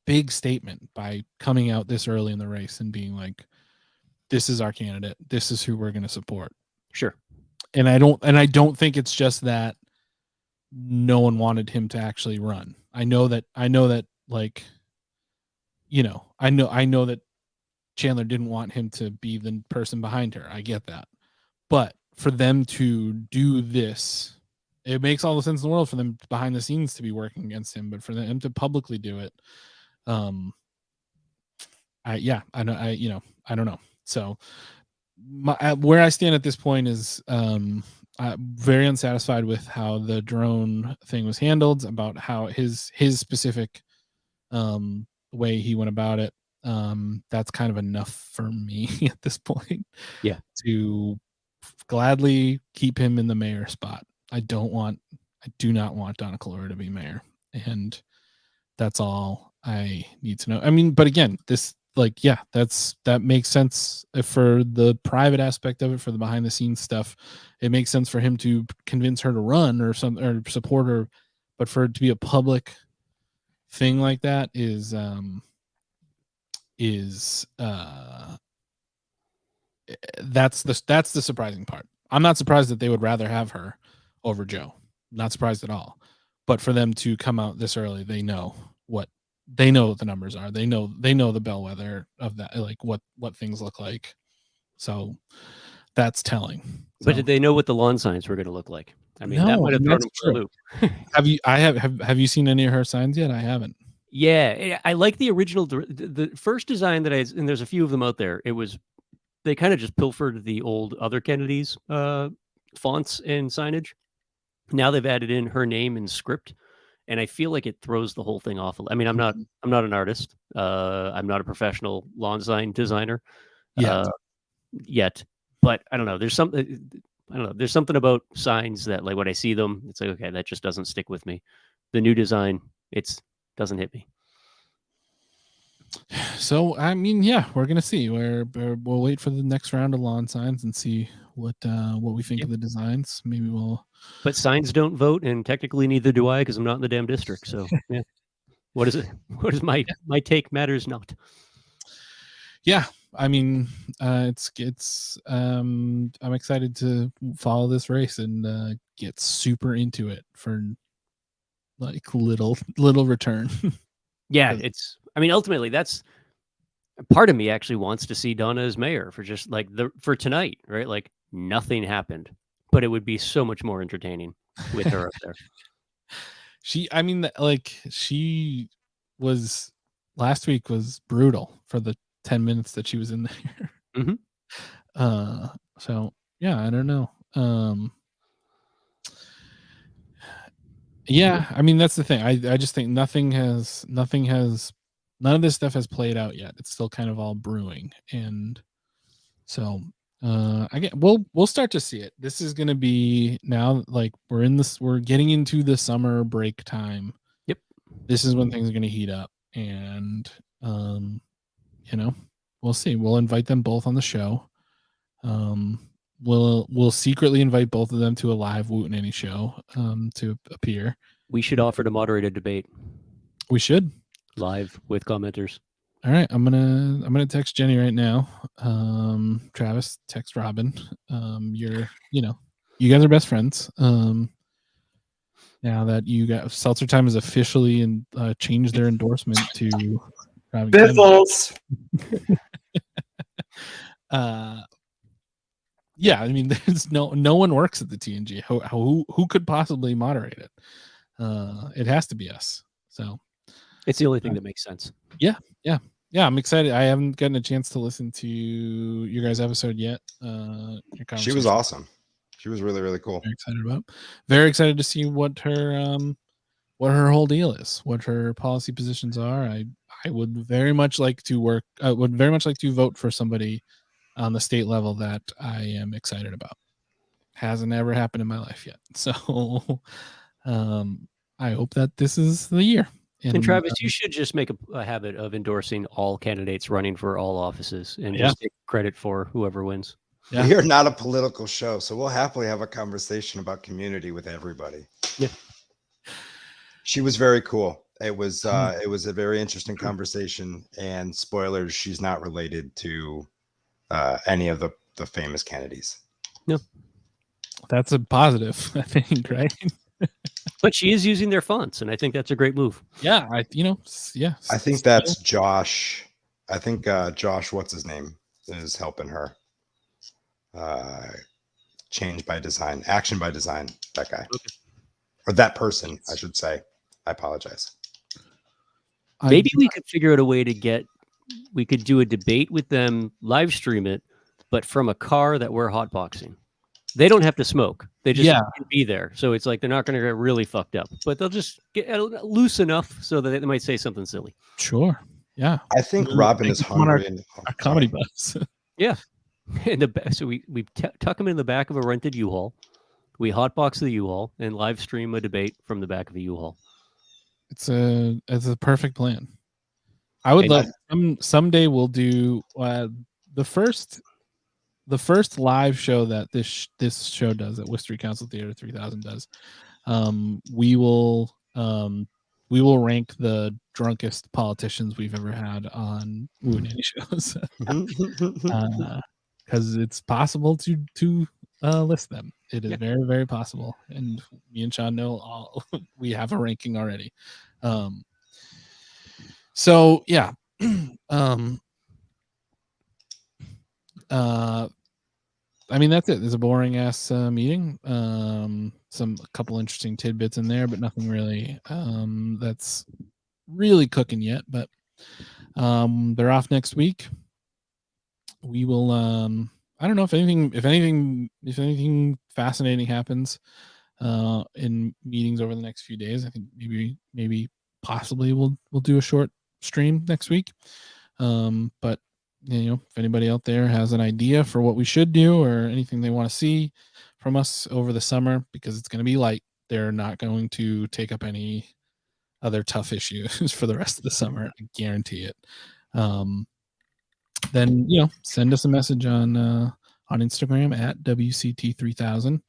big statement by coming out this early in the race and being like, this is our candidate, this is who we're going to support? Sure. And I don't think it's just that no one wanted him to actually run. I know that like, I know that Chandler didn't want him to be the person behind her. I get that. But for them to do this, it makes all the sense in the world for them behind the scenes to be working against him, but for them to publicly do it, I don't know. So where I stand at this point is I'm very unsatisfied with how the drone thing was handled, about how his specific way he went about it. That's kind of enough for me at this point. Yeah. To gladly keep him in the mayor spot. I do not want Donna Calora to be mayor. And that's all I need to know. I mean, but again, that makes sense for the private aspect of it, for the behind the scenes stuff. It makes sense for him to convince her to run or support her, but for it to be a public thing like that is that's the surprising part. I'm not surprised that they would rather have her over Joe. Not surprised at all. But for them to come out this early, they know what the numbers are. They know the bellwether of that, like what things look like. So that's telling. But did they know what the lawn signs were going to look like? I mean, that might have thrown them for a loop. Have you seen any of her signs yet? I haven't. Yeah, I like the original, the first design that and there's a few of them out there. They kind of just pilfered the old Other Kennedys fonts and signage. Now they've added in her name and script, and I feel like it throws the whole thing off. I mean, I'm not an artist. I'm not a professional lawn sign designer yet, but I don't know. There's something about signs that, like, when I see them, it's like, okay, that just doesn't stick with me. The new design, doesn't hit me. So I mean, yeah, we're gonna see. We'll wait for the next round of lawn signs and see what we think of the designs. Maybe we'll. But signs don't vote, and technically neither do I, because I'm not in the damn district. So yeah, what is it? What is my take matters not? Yeah, I mean, it's I'm excited to follow this race and get super into it for like little return. Yeah, I mean, ultimately, that's part of me actually wants to see Donna as mayor for just like for tonight, right? Like nothing happened, but it would be so much more entertaining with her up there. Last week was brutal for the 10 minutes that she was in there. Mm-hmm. So yeah, I don't know. Yeah, I mean that's the thing. I just think none of this stuff has played out yet. It's still kind of all brewing, and so we'll start to see it. This is going to be now, like we're getting into the summer break time. Yep. This is when things are going to heat up, and we'll see. We'll invite them both on the show. We'll secretly invite both of them to a live Woot and Any show to appear. We should offer to moderate a debate. We should live with commenters. All right, I'm gonna text Jenny right now. Travis, text Robin. You guys are best friends. Now that you got Seltzer Time has officially and changed their endorsement to Robin Biffles. Yeah, I mean, there's no one works at the TNG. Who could possibly moderate it? It has to be us. So it's the only thing that makes sense. Yeah. I'm excited. I haven't gotten a chance to listen to your guys' episode yet. She was awesome. She was really, really cool. Very excited to see what her whole deal is, what her policy positions are. I would very much like to vote for somebody on the state level that I am excited about. Hasn't ever happened in my life yet. So I hope that this is the year. And Travis, you should just make a habit of endorsing all candidates running for all offices and just take credit for whoever wins. Yeah. We are not a political show, so we'll happily have a conversation about community with everybody. Yeah. She was very cool. It was a very interesting conversation, and spoilers, she's not related to any of the famous candidates. No. That's a positive, I think, right? But she is using their fonts, and I think that's a great move. Yeah, I think that's Josh. I think Josh, what's his name, is helping her. Change by design, action by design. That guy, or that person, I should say. I apologize. Maybe we could figure out a way to we could do a debate with them, live stream it, but from a car that we're hotboxing. They don't have to smoke. They just can be there. So it's like they're not going to get really fucked up, but they'll just get loose enough so that they might say something silly. Sure. Yeah. I think Robin is hungry. Our comedy bus. Yeah. So we tuck them in the back of a rented U-Haul. We hotbox the U-Haul and live stream a debate from the back of a U-Haul. It's a perfect plan. I would love someday we'll do the first live show that this show does, that Worcester Council Theater 3000 does. We will rank the drunkest politicians we've ever had on Woo and Any shows, because it's possible to list them. It is very, very possible, and me and Shaun know we have a ranking already. So yeah. I mean, that's it. It's a boring ass meeting. A couple interesting tidbits in there, but nothing really that's really cooking yet. But they're off next week. We will. I don't know if anything fascinating happens in meetings over the next few days. I think maybe possibly we'll do a short stream next week. But if anybody out there has an idea for what we should do or anything they want to see from us over the summer, because it's going to be light, they're not going to take up any other tough issues for the rest of the summer. I guarantee it. Then send us a message on Instagram at WCT3000.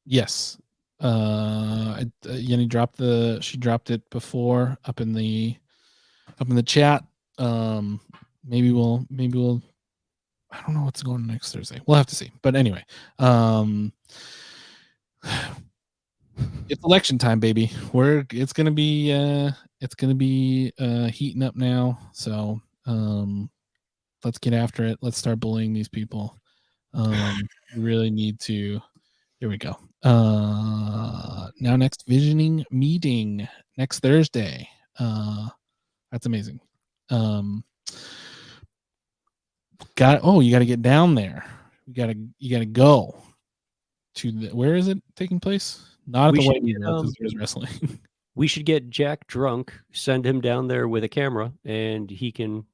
Yes. Yenni dropped it before up in the chat. Maybe we'll I don't know what's going on next Thursday. We'll have to see. But anyway, it's election time, baby. It's gonna be heating up now. So let's get after it. Let's start bullying these people. We really need to. Here we go. Now next visioning meeting next Thursday. That's amazing. You got to get down there. You got to go to where is it taking place? Not at We the should White get, Eagle because there's wrestling. We should get Jack drunk, send him down there with a camera, and he can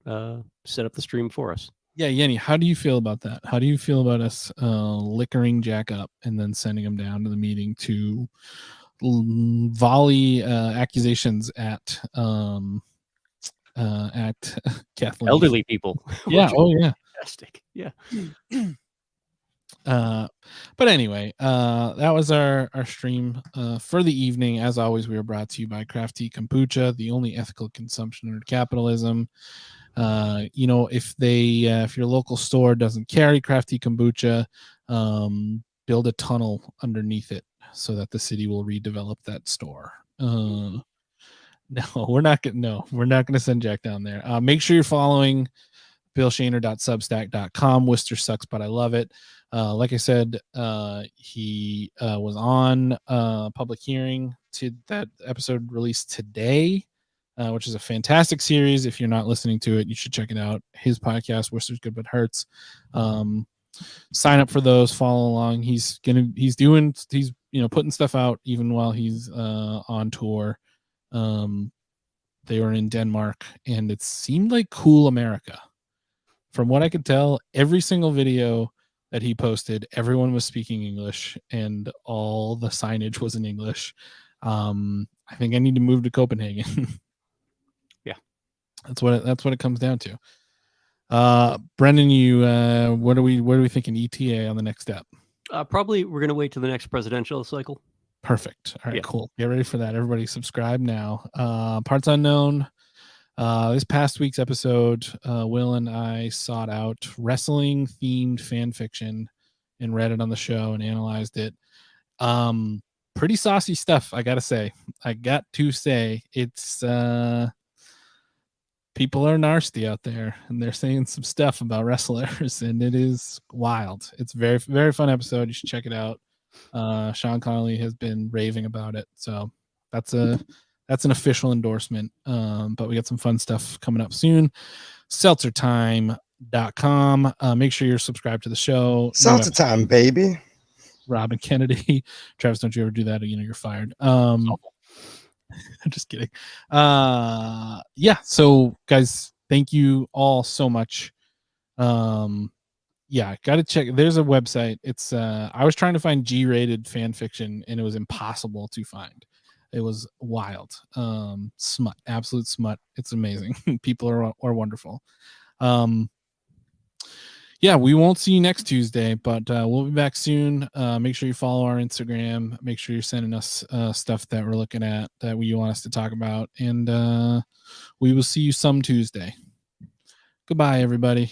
set up the stream for us. Yeah, Yenni, how do you feel about that? How do you feel about us liquoring Jack up and then sending him down to the meeting to volley accusations at Kathleen? Elderly people. Yeah. Oh, yeah. Fantastic. Yeah. But anyway, that was our stream for the evening. As always, we are brought to you by Craft Tea Kombucha, the only ethical consumption under capitalism. If your local store doesn't carry Craft Tea Kombucha, build a tunnel underneath it so that the city will redevelop that store. No, we're not gonna send Jack down there. Make sure you're following billshaner.substack.com. Worcester sucks, but I love it. Like I said, he was on public hearing to that episode released today, which is a fantastic series. If you're not listening to it, you should check it out. His podcast, Worcester's Good But Hurts. Sign up for those, follow along. He's putting stuff out even while he's on tour. They were in Denmark, and it seemed like cool America. From what I could tell, every single video that he posted, everyone was speaking English, and all the signage was in English. I think I need to move to Copenhagen. Yeah, that's what it comes down to. Brendan, you what are we thinking ETA on the next step? Probably we're gonna wait till the next presidential cycle. Perfect. All right, Yeah. cool. Get ready for that. Everybody subscribe now. Parts Unknown. This past week's episode, Will and I sought out wrestling themed fan fiction and read it on the show and analyzed it. Pretty saucy stuff, I gotta say. It's people are nasty out there, and they're saying some stuff about wrestlers, and it is wild. It's very, very fun episode. You should check it out. Shaun Connolly has been raving about it, so that's an official endorsement. But we got some fun stuff coming up soon. seltzertime.com. Make sure you're subscribed to the show. Seltzer time, baby. Robin Kennedy. Travis, don't you ever do that, or you're fired. I'm just kidding. So guys, thank you all so much. Gotta check. There's a website. It's I was trying to find G-rated fan fiction, and it was impossible to find. It was wild. Smut, absolute smut. It's amazing. People are wonderful. We won't see you next Tuesday, but we'll be back soon. Make sure you follow our Instagram. Make sure you're sending us stuff that we're looking at that you want us to talk about, and we will see you some Tuesday. Goodbye, everybody.